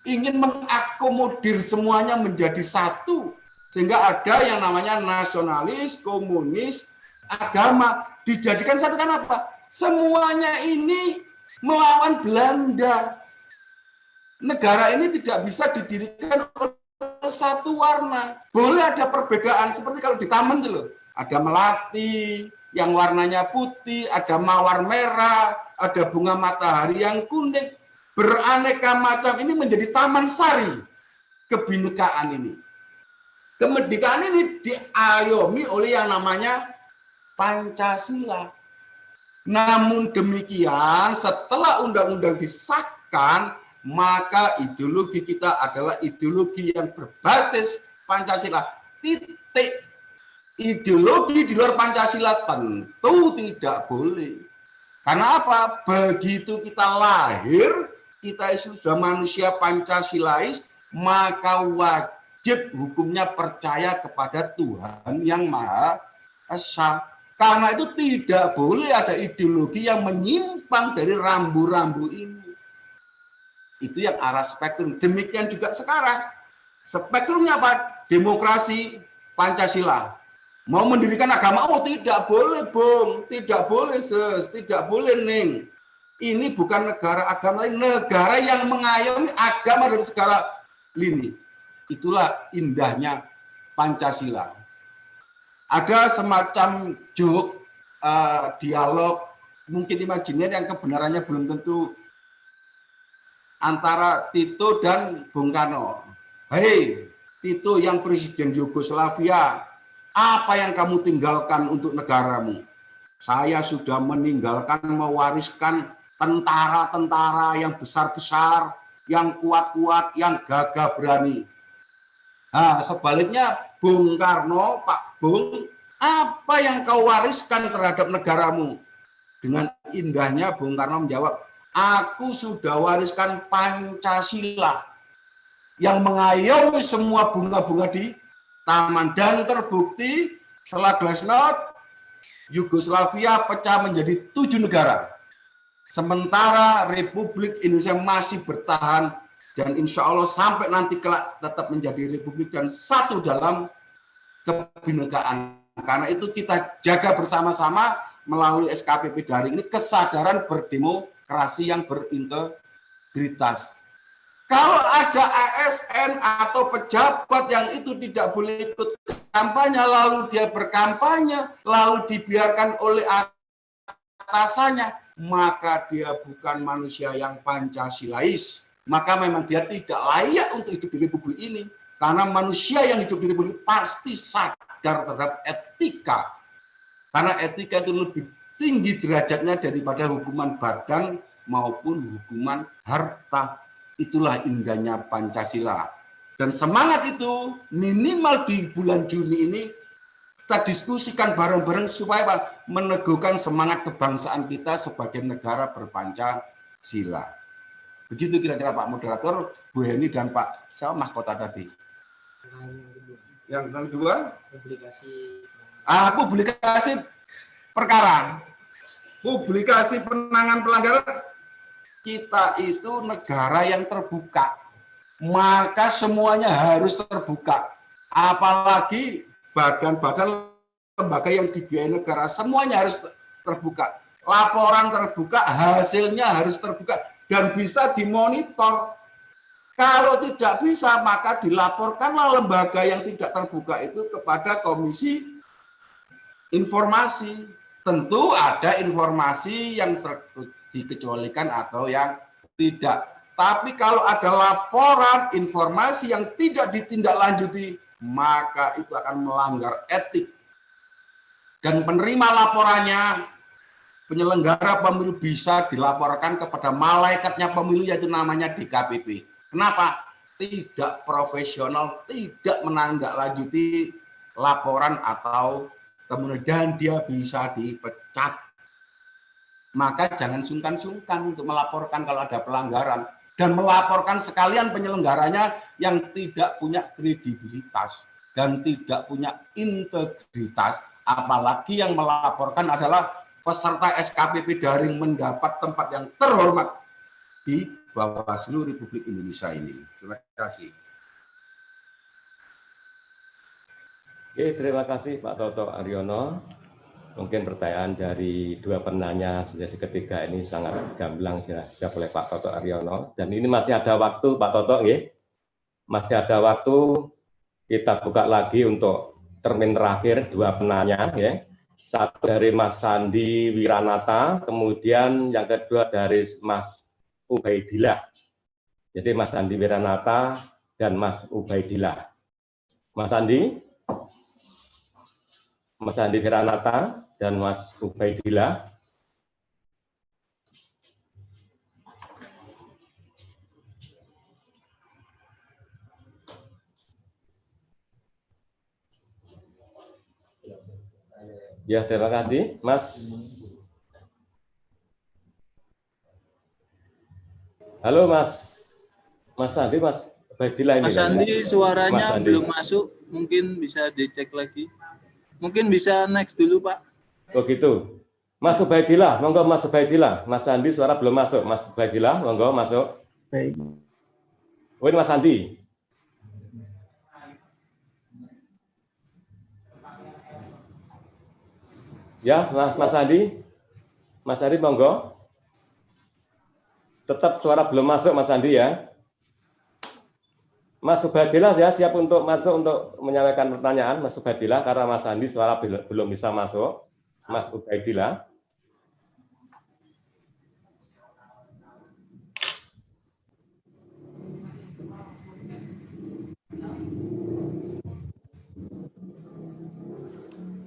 ingin mengakomodir semuanya menjadi satu, sehingga ada yang namanya nasionalis, komunis, agama dijadikan satu. Kan apa? Semuanya ini melawan Belanda. Negara ini tidak bisa didirikan oleh satu warna. Boleh ada perbedaan, seperti kalau di taman itu loh. Ada melati yang warnanya putih, ada mawar merah, ada bunga matahari yang kuning. Beraneka macam ini menjadi taman sari kebinekaan ini. Kemerdekaan ini diayomi oleh yang namanya Pancasila. Namun demikian, setelah undang-undang disahkan, maka ideologi kita adalah ideologi yang berbasis Pancasila. Titik. Ideologi di luar Pancasila tentu tidak boleh. Karena apa? Begitu kita lahir, kita sudah manusia Pancasilais, maka wajib hukumnya percaya kepada Tuhan yang Maha Esa. Karena itu tidak boleh ada ideologi yang menyimpang dari rambu-rambu ini. Itu yang arah spektrum. Demikian juga sekarang. Spektrumnya apa? Demokrasi Pancasila. Mau mendirikan agama, oh tidak boleh, Bung. Tidak boleh, Sis. Tidak boleh, Ning. Ini bukan negara agama lain, negara yang mengayomi agama dari segala lini. Itulah indahnya Pancasila. Ada semacam joke, dialog, mungkin imajiner yang kebenarannya belum tentu, antara Tito dan Bung Karno. Hei, Tito yang presiden Yugoslavia, apa yang kamu tinggalkan untuk negaramu? Saya sudah meninggalkan, mewariskan tentara-tentara yang besar-besar, yang kuat-kuat, yang gagah berani. Nah, sebaliknya Bung Karno, Pak Bung, apa yang kau wariskan terhadap negaramu? Dengan indahnya Bung Karno menjawab, aku sudah wariskan Pancasila yang mengayomi semua bunga-bunga di taman. Dan terbukti setelah Glasnost, Yugoslavia pecah menjadi 7 negara. Sementara Republik Indonesia masih bertahan dan insya Allah sampai nanti kelak tetap menjadi republik dan satu dalam kebinekaan. Karena itu kita jaga bersama-sama melalui SKPP daring ini kesadaran berdemokrasi yang berintegritas. Kalau ada ASN atau pejabat yang itu tidak boleh ikut kampanye, lalu dia berkampanye, lalu dibiarkan oleh atasannya, maka dia bukan manusia yang Pancasilais. Maka memang dia tidak layak untuk hidup di Republik ini. Karena manusia yang hidup di Republik pasti sadar terhadap etika. Karena etika itu lebih tinggi derajatnya daripada hukuman badan maupun hukuman harta. Itulah indahnya Pancasila. Dan semangat itu minimal di bulan Juni ini kita diskusikan bareng-bareng supaya meneguhkan semangat kebangsaan kita sebagai negara berpancasila. Begitu kira-kira Pak Moderator, Bu Heni dan Pak siapa mahkota tadi. Yang kedua, publikasi perkara. Publikasi penanganan pelanggaran. Kita itu negara yang terbuka, maka semuanya harus terbuka. Apalagi badan-badan lembaga yang dibiayai negara, semuanya harus terbuka. Laporan terbuka, hasilnya harus terbuka dan bisa dimonitor. Kalau tidak bisa, maka dilaporkanlah lembaga yang tidak terbuka itu kepada Komisi Informasi. Tentu ada informasi yang dikecualikan atau yang tidak. Tapi kalau ada laporan informasi yang tidak ditindaklanjuti, maka itu akan melanggar etik. Dan penerima laporannya, penyelenggara pemilu bisa dilaporkan kepada malaikatnya pemilu, yaitu namanya DKPP. Kenapa? Tidak profesional, tidak menindaklanjuti laporan atau kemudian dia bisa dipecat. Maka jangan sungkan-sungkan untuk melaporkan kalau ada pelanggaran. Dan melaporkan sekalian penyelenggaranya yang tidak punya kredibilitas dan tidak punya integritas. Apalagi yang melaporkan adalah peserta SKPP daring mendapat tempat yang terhormat di Bawaslu Republik Indonesia ini. Terima kasih. Oke, terima kasih Pak Toto Aryono. Mungkin pertanyaan dari dua penanya sesi ketiga ini sangat gamblang dijawab oleh Pak Toto Aryono. Dan ini masih ada waktu Pak Toto, ya. Masih ada waktu, kita buka lagi untuk termin terakhir dua penanya, ya. Satu dari Mas Sandi Wiranata, kemudian yang kedua dari Mas Ubaidillah. Jadi Mas Sandi Wiranata dan Mas Ubaidillah. Mas Sandi Wiranata dan Mas Ubaidillah. Ya, terima kasih, Mas. Halo, Mas Sandi, Mas Ubaidillah ini. Mas Sandi suaranya Mas Sandi belum masuk, mungkin bisa dicek lagi. Mungkin bisa next dulu, Pak. Oh gitu. Mas Ubaidillah, monggo Mas Ubaidillah. Mas Sandi suara belum masuk. Mas Ubaidillah, monggo masuk. Baik. Oh, ini Mas Sandi. Ya, Mas Sandi. Mas Sandi, monggo. Tetap suara belum masuk, Mas Sandi, ya. Mas Ubaidillah ya siap untuk masuk untuk menyampaikan pertanyaan, Mas Ubaidillah, karena Mas Sandi suara belum bisa masuk. Mas Ubaidillah.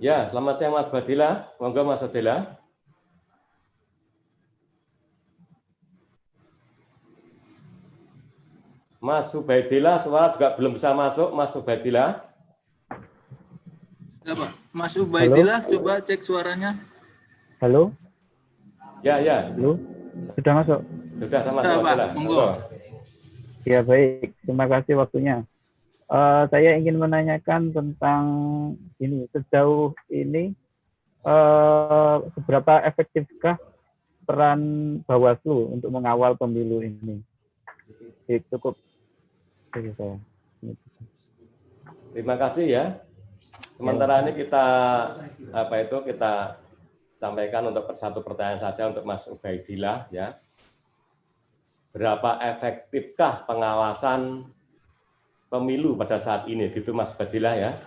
Ya, selamat siang Mas Ubaidillah. Monggo Mas Ubaidillah. Mas Ubaidillah, suara juga belum bisa masuk, Mas Ubaidillah. Ya, Pak. Mas Ubaidillah, coba cek suaranya. Halo? Ya. Halo? Sudah masuk? Sudah, Mas Sudah, Ubaidillah. Pak. Monggo. Ya, baik. Terima kasih waktunya. Saya ingin menanyakan tentang ini, sejauh ini seberapa efektifkah peran Bawaslu untuk mengawal pemilu ini? Cukup dari saya. Terima kasih ya. Sementara ini kita sampaikan untuk satu pertanyaan saja untuk Mas Ubaidillah ya. Berapa efektifkah pengawasan pemilu pada saat ini gitu Mas Ubaidillah ya.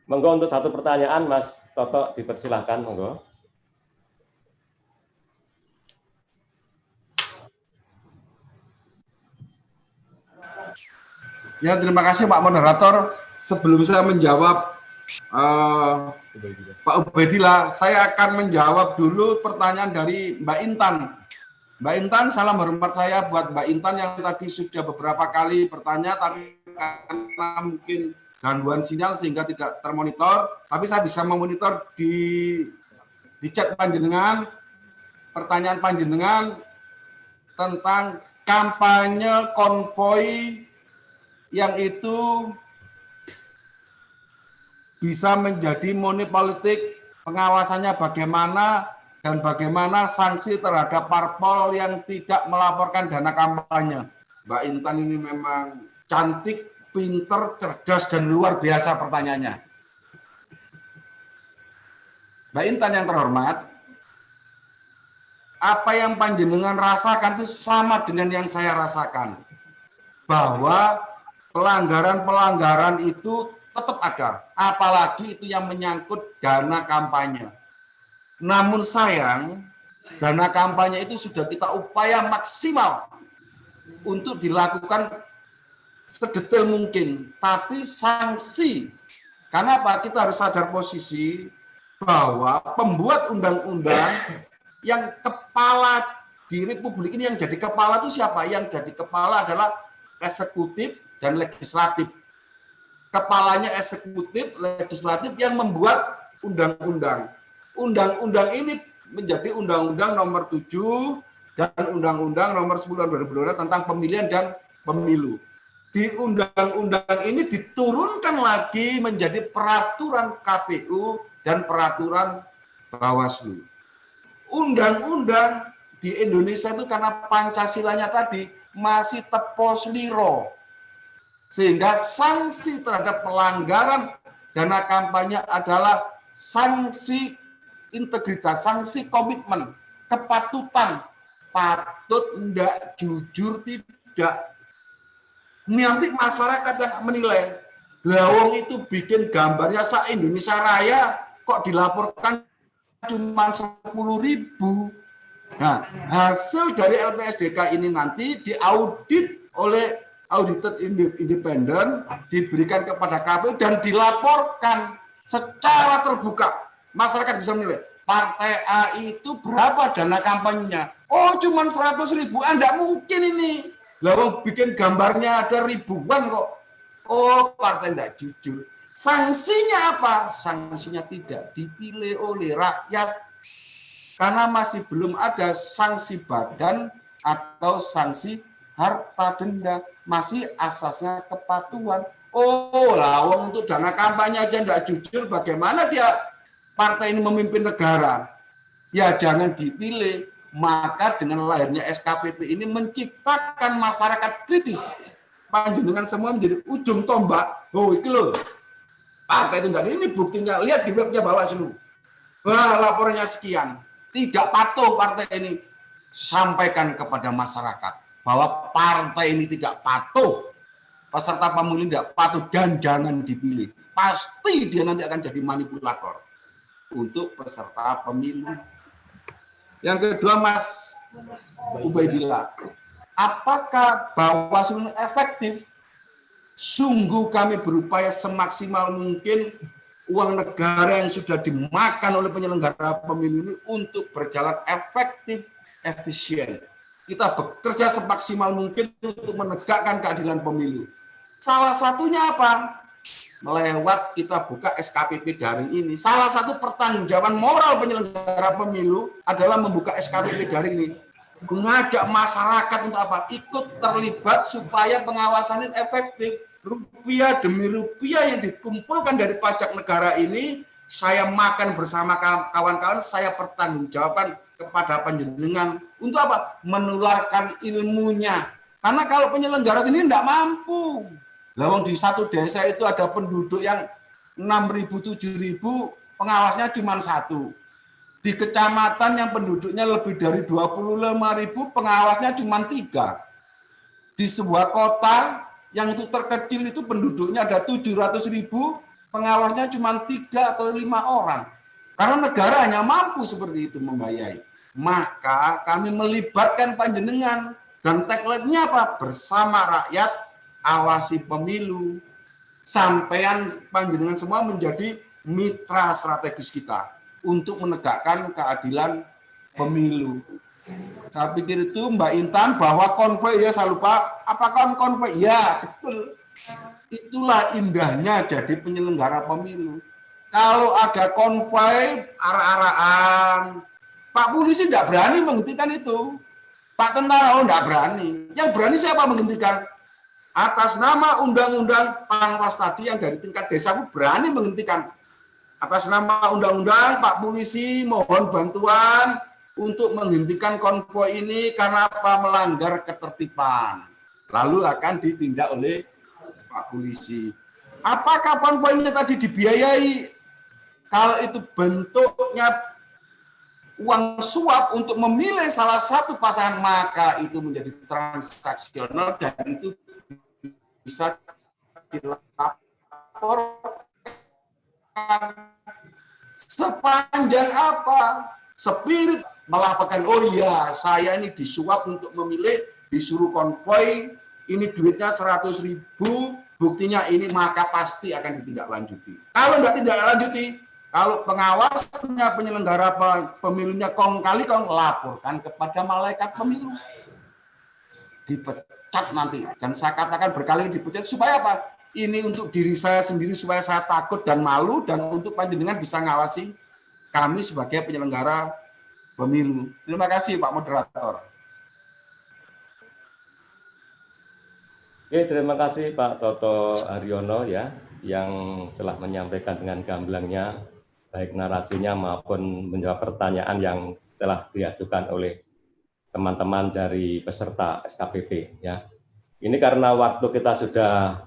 Monggo untuk satu pertanyaan Mas Toto dipersilahkan monggo. Ya, terima kasih Pak Moderator. Sebelum saya menjawab Pak Ubaidillah, saya akan menjawab dulu pertanyaan dari Mbak Intan. Mbak Intan, salam hormat saya buat Mbak Intan yang tadi sudah beberapa kali bertanya, tapi karena mungkin gangguan sinyal sehingga tidak termonitor, tapi saya bisa memonitor di chat panjenengan, pertanyaan panjenengan tentang kampanye konvoi yang itu bisa menjadi money politik, pengawasannya bagaimana, dan bagaimana sanksi terhadap parpol yang tidak melaporkan dana kampanye. Mbak Intan ini memang cantik, pinter, cerdas, dan luar biasa pertanyaannya. Mbak Intan yang terhormat, apa yang panjenengan rasakan itu sama dengan yang saya rasakan. Bahwa pelanggaran-pelanggaran itu tetap ada, apalagi itu yang menyangkut dana kampanye. Namun sayang, dana kampanye itu sudah kita upaya maksimal untuk dilakukan sedetail mungkin. Tapi sanksi, karena apa? Kita harus sadar posisi bahwa pembuat undang-undang yang kepala di Republik ini, yang jadi kepala itu siapa? Yang jadi kepala adalah eksekutif dan legislatif. Kepalanya eksekutif, legislatif yang membuat undang-undang. Undang-undang ini menjadi Undang-Undang Nomor 7 dan Undang-Undang Nomor 10 tahun 2022 tentang pemilihan dan pemilu. Di undang-undang ini diturunkan lagi menjadi peraturan KPU dan peraturan Bawaslu. Undang-undang di Indonesia itu karena Pancasilanya tadi masih tepos liro. Sehingga sanksi terhadap pelanggaran dana kampanye adalah sanksi integritas, sanksi komitmen, kepatutan, patut, enggak, jujur, tidak. Nanti masyarakat yang menilai, lawong itu bikin gambarnya se-Indonesia Raya, kok dilaporkan cuma 10.000. Nah, hasil dari LPSDK ini nanti diaudit oleh audited independen, diberikan kepada KPU dan dilaporkan secara terbuka. Masyarakat bisa menilai, partai A itu berapa dana kampanyenya? Oh, cuma 100.000. Anda mungkin ini. Lawang bikin gambarnya ada ribuan kok. Oh, partai tidak jujur. Sanksinya apa? Sanksinya tidak dipilih oleh rakyat. Karena masih belum ada sanksi badan atau sanksi harta denda. Masih asasnya kepatuhan. Oh, lawang untuk dana kampanye aja tidak jujur. Bagaimana dia partai ini memimpin negara? Ya jangan dipilih. Maka dengan lahirnya SKPP ini menciptakan masyarakat kritis. Panjenengan semua menjadi ujung tombak. Oh, itu loh. Partai itu enggak ini buktinya. Lihat di webnya Bawaslu. Wah, laporannya sekian. Tidak patuh partai ini. Sampaikan kepada masyarakat bahwa partai ini tidak patuh. Peserta pemilu tidak patuh dan jangan dipilih. Pasti dia nanti akan jadi manipulator untuk peserta pemilu. Yang kedua, Mas Ubaidillah, apakah Bawaslu efektif? Sungguh kami berupaya semaksimal mungkin uang negara yang sudah dimakan oleh penyelenggara pemilu ini untuk berjalan efektif, efisien. Kita bekerja semaksimal mungkin untuk menegakkan keadilan pemilu. Salah satunya apa? Melewat kita buka SKPP daring ini. Salah satu pertanggungjawaban moral penyelenggara pemilu adalah membuka SKPP daring ini. Mengajak masyarakat untuk apa? Ikut terlibat supaya pengawasan ini efektif. Rupiah demi rupiah yang dikumpulkan dari pajak negara ini, saya makan bersama kawan-kawan, saya pertanggungjawabkan kepada panjenengan. Untuk apa? Menularkan ilmunya. Karena kalau penyelenggara sini tidak mampu. Lawang di satu desa itu ada penduduk yang 6.000, 7.000, pengawasnya cuma 1. Di kecamatan yang penduduknya lebih dari 25.000, pengawasnya cuma 3. Di sebuah kota yang itu terkecil itu penduduknya ada 700.000, pengawasnya cuma 3 atau 5 orang. Karena negara hanya mampu seperti itu membiayai. Maka kami melibatkan panjenengan dan tagline-nya apa? Bersama rakyat, awasi pemilu. Sampean panjenengan semua menjadi mitra strategis kita untuk menegakkan keadilan pemilu. Saya pikir itu Mbak Intan bahwa konvoy, ya saya lupa, apakah konvoy? Ya betul. Itulah indahnya jadi penyelenggara pemilu. Kalau ada konvoy arah-arahan, Pak polisi tidak berani menghentikan itu. Pak tentara tidak berani. Yang berani siapa menghentikan? Atas nama undang-undang Panwas tadi yang dari tingkat desa berani menghentikan. Atas nama undang-undang Pak polisi mohon bantuan untuk menghentikan konvoi ini karena apa? Melanggar ketertiban. Lalu akan ditindak oleh Pak polisi. Apakah konvoi ini tadi dibiayai? Kalau itu bentuknya uang suap untuk memilih salah satu pasangan, maka itu menjadi transaksional dan itu bisa dilaporkan. Sepanjang apa? Spirit melaporkan, oh iya saya ini disuap untuk memilih, disuruh konvoi, ini duitnya 100.000, buktinya ini, maka pasti akan ditindaklanjuti. Kalau tidak ditindaklanjuti, kalau pengawasnya penyelenggara pemilunya kong kali kong, laporkan kepada malaikat pemilu. Dipecat nanti. Dan saya katakan berkali dipecat supaya apa? Ini untuk diri saya sendiri supaya saya takut dan malu, dan untuk panjenengan bisa ngawasi kami sebagai penyelenggara pemilu. Terima kasih Pak Moderator. Oke, terima kasih Pak Toto Haryono ya, yang telah menyampaikan dengan gamblangnya baik narasinya maupun menjawab pertanyaan yang telah diajukan oleh teman-teman dari peserta SKPP ya. Ini karena waktu kita sudah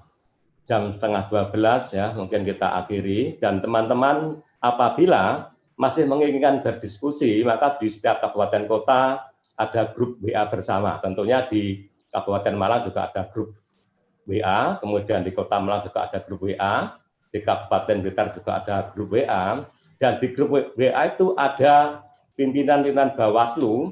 jam setengah 12 ya, mungkin kita akhiri, dan teman-teman apabila masih menginginkan berdiskusi, maka di setiap kabupaten kota ada grup WA bersama. Tentunya di Kabupaten Malang juga ada grup WA, kemudian di Kota Malang juga ada grup WA, di Kabupaten Blitar juga ada grup WA, dan di grup WA itu ada pimpinan-pimpinan Bawaslu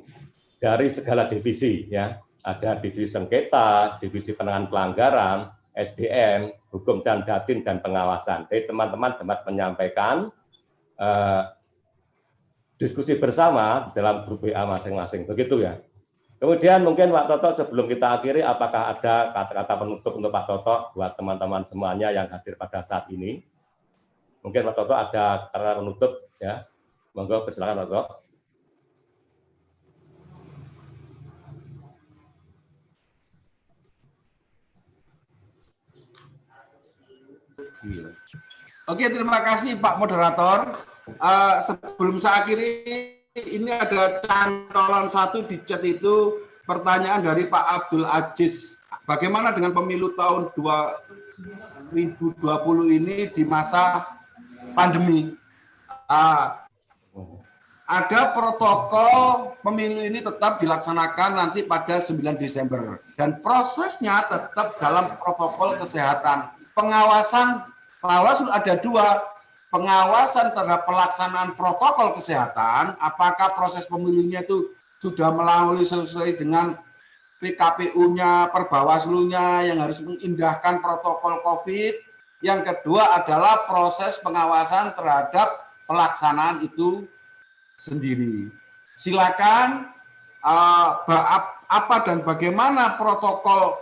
dari segala divisi ya. Ada divisi sengketa, divisi penanganan pelanggaran, SDM, hukum dan datin dan pengawasan. Jadi teman-teman dapat menyampaikan diskusi bersama dalam grup WA masing-masing. Begitu ya. Kemudian mungkin Pak Toto sebelum kita akhiri, apakah ada kata-kata penutup untuk Pak Toto buat teman-teman semuanya yang hadir pada saat ini? Mungkin Pak Toto ada kata penutup ya. Monggo persilakan Pak Toto. Oke, terima kasih Pak Moderator. Sebelum saya akhiri, ini ada cantolan satu di chat itu, pertanyaan dari Pak Abdul Aziz. Bagaimana dengan pemilu tahun 2020 ini di masa pandemi? Ada protokol pemilu ini tetap dilaksanakan nanti pada 9 Desember. Dan prosesnya tetap dalam protokol kesehatan. Pengawasan ada dua, pengawasan terhadap pelaksanaan protokol kesehatan, apakah proses pemilunya itu sudah melalui sesuai dengan PKPU-nya, Perbawaslu-nya yang harus mengindahkan protokol COVID. Yang kedua adalah proses pengawasan terhadap pelaksanaan itu sendiri. Silakan apa dan bagaimana protokol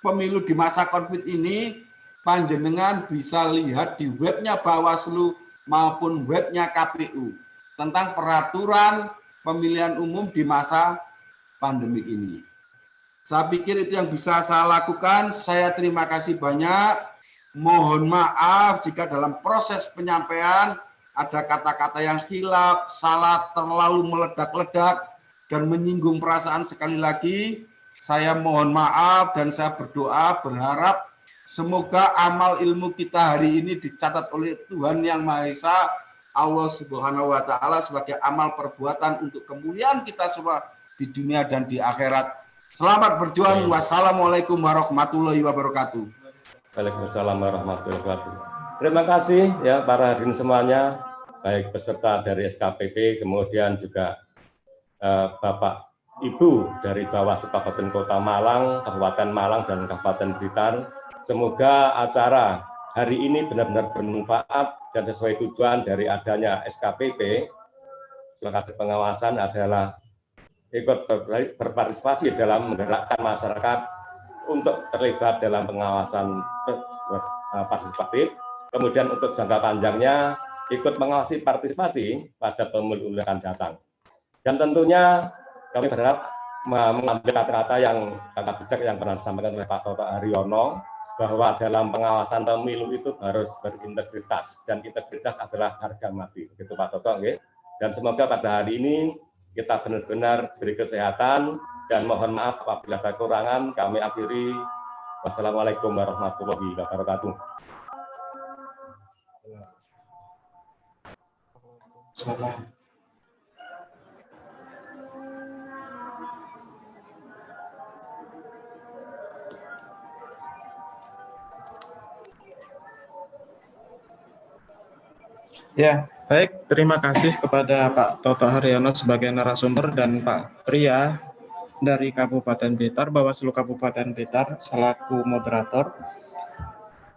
pemilu di masa COVID ini, panjenengan bisa lihat di webnya Bawaslu maupun webnya KPU tentang peraturan pemilihan umum di masa pandemik ini. Saya pikir itu yang bisa saya lakukan. Saya terima kasih banyak. Mohon maaf jika dalam proses penyampaian ada kata-kata yang khilaf, salah, terlalu meledak-ledak, dan menyinggung perasaan. Sekali lagi, saya mohon maaf dan saya berdoa, berharap semoga amal ilmu kita hari ini dicatat oleh Tuhan Yang Maha Esa, Allah Subhanahu wa Ta'ala, sebagai amal perbuatan untuk kemuliaan kita semua di dunia dan di akhirat. Selamat berjuang. Wassalamualaikum warahmatullahi wabarakatuh. Waalaikumsalam warahmatullahi wabarakatuh. Terima kasih ya para hadirin semuanya, baik peserta dari SKPP, kemudian juga Bapak Ibu dari Bawaslu Kabupaten Kota Malang, Kabupaten Malang, dan Kabupaten Blitar. Semoga acara hari ini benar-benar bermanfaat dan sesuai tujuan dari adanya SKPP. Sebagai pengawasan adalah ikut berpartisipasi dalam menggerakkan masyarakat untuk terlibat dalam pengawasan partisipatif. Kemudian untuk jangka panjangnya ikut mengawasi partisipasi pada pemilu yang akan datang. Dan tentunya kami berharap mengambil kata-kata bijak yang pernah disampaikan oleh Pak Toto Haryono, bahwa dalam pengawasan pemilu itu harus berintegritas, dan integritas adalah harga mati. Begitu Pak Toto. Okay? Dan semoga pada hari ini kita benar-benar beri kesehatan, dan mohon maaf apabila ada kekurangan. Kami akhiri. Wassalamualaikum warahmatullahi wabarakatuh. Ya, baik. Terima kasih kepada Pak Toto Haryono sebagai narasumber dan Pak Pria dari Kabupaten Blitar, Bawaslu Kabupaten Blitar selaku moderator.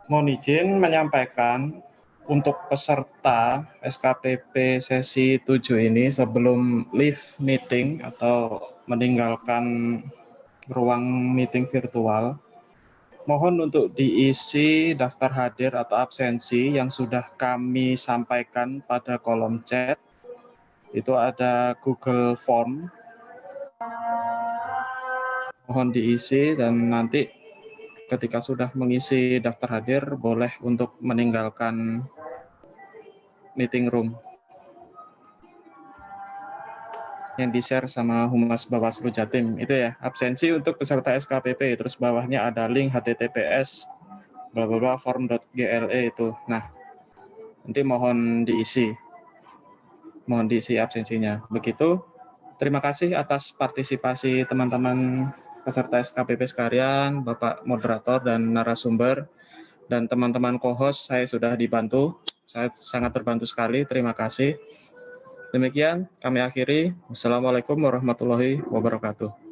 Mohon izin menyampaikan untuk peserta SKPP sesi 7 ini sebelum leave meeting atau meninggalkan ruang meeting virtual, mohon untuk diisi daftar hadir atau absensi yang sudah kami sampaikan pada kolom chat. Itu ada Google Form. Mohon diisi dan nanti ketika sudah mengisi daftar hadir boleh untuk meninggalkan meeting room. yang di-share sama Humas Bawaslu Jatim itu ya, absensi untuk peserta SKPP, terus bawahnya ada link https bla bla bla form.gle itu. Nah, nanti mohon diisi absensinya. Begitu. Terima kasih atas partisipasi teman-teman peserta SKPP sekalian, Bapak moderator dan narasumber, dan teman-teman co-host. Saya sudah dibantu, saya sangat terbantu sekali. Terima kasih. Demikian kami akhiri. Wassalamualaikum warahmatullahi wabarakatuh.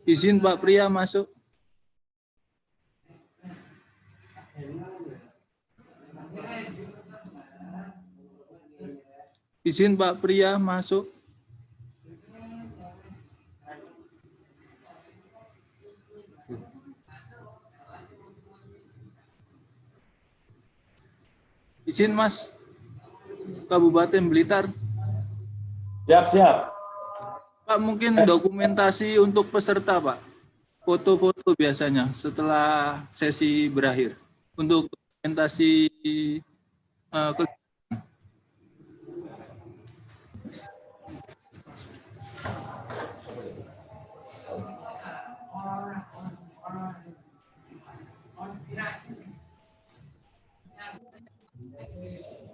Izin Pak Pria masuk. Izin Pak Pria masuk. Izin Mas, Kabupaten Blitar. Siap. Pak, mungkin dokumentasi untuk peserta, Pak. Foto-foto biasanya setelah sesi berakhir. Untuk dokumentasi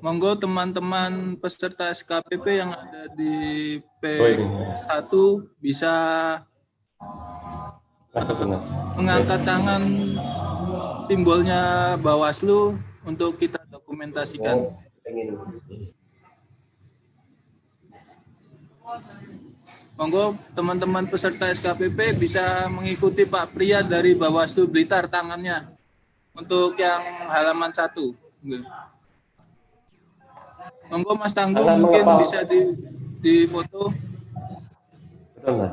monggo teman-teman peserta SKPP yang ada di P1 bisa mengangkat tangan simbolnya Bawaslu untuk kita dokumentasikan. Monggo teman-teman peserta SKPP bisa mengikuti Pak Pria dari Bawaslu Blitar tangannya untuk yang halaman 1. Monggo Mas Tangguh mungkin bisa di foto. Betul, Mas.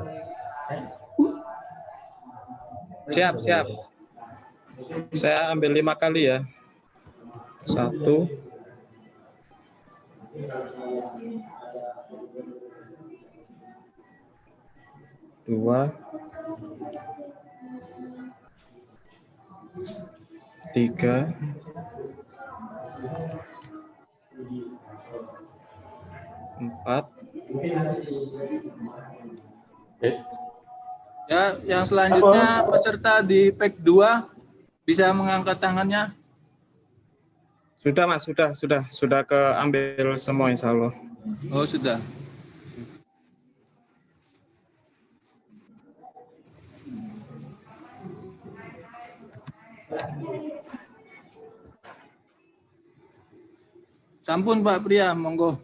Siap. Saya ambil 5 kali ya. 1, 2, 3, 4. Yes. Ya, yang selanjutnya peserta di PEK 2 bisa mengangkat tangannya. Sudah Mas, sudah keambil semua insya Allah. Oh, sudah. Sampun Pak Pria, monggo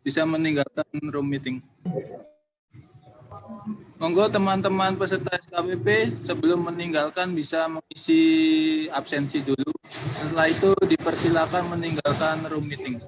bisa meninggalkan room meeting. Monggo teman-teman peserta SKPP sebelum meninggalkan bisa mengisi absensi dulu. Setelah itu dipersilakan meninggalkan room meeting.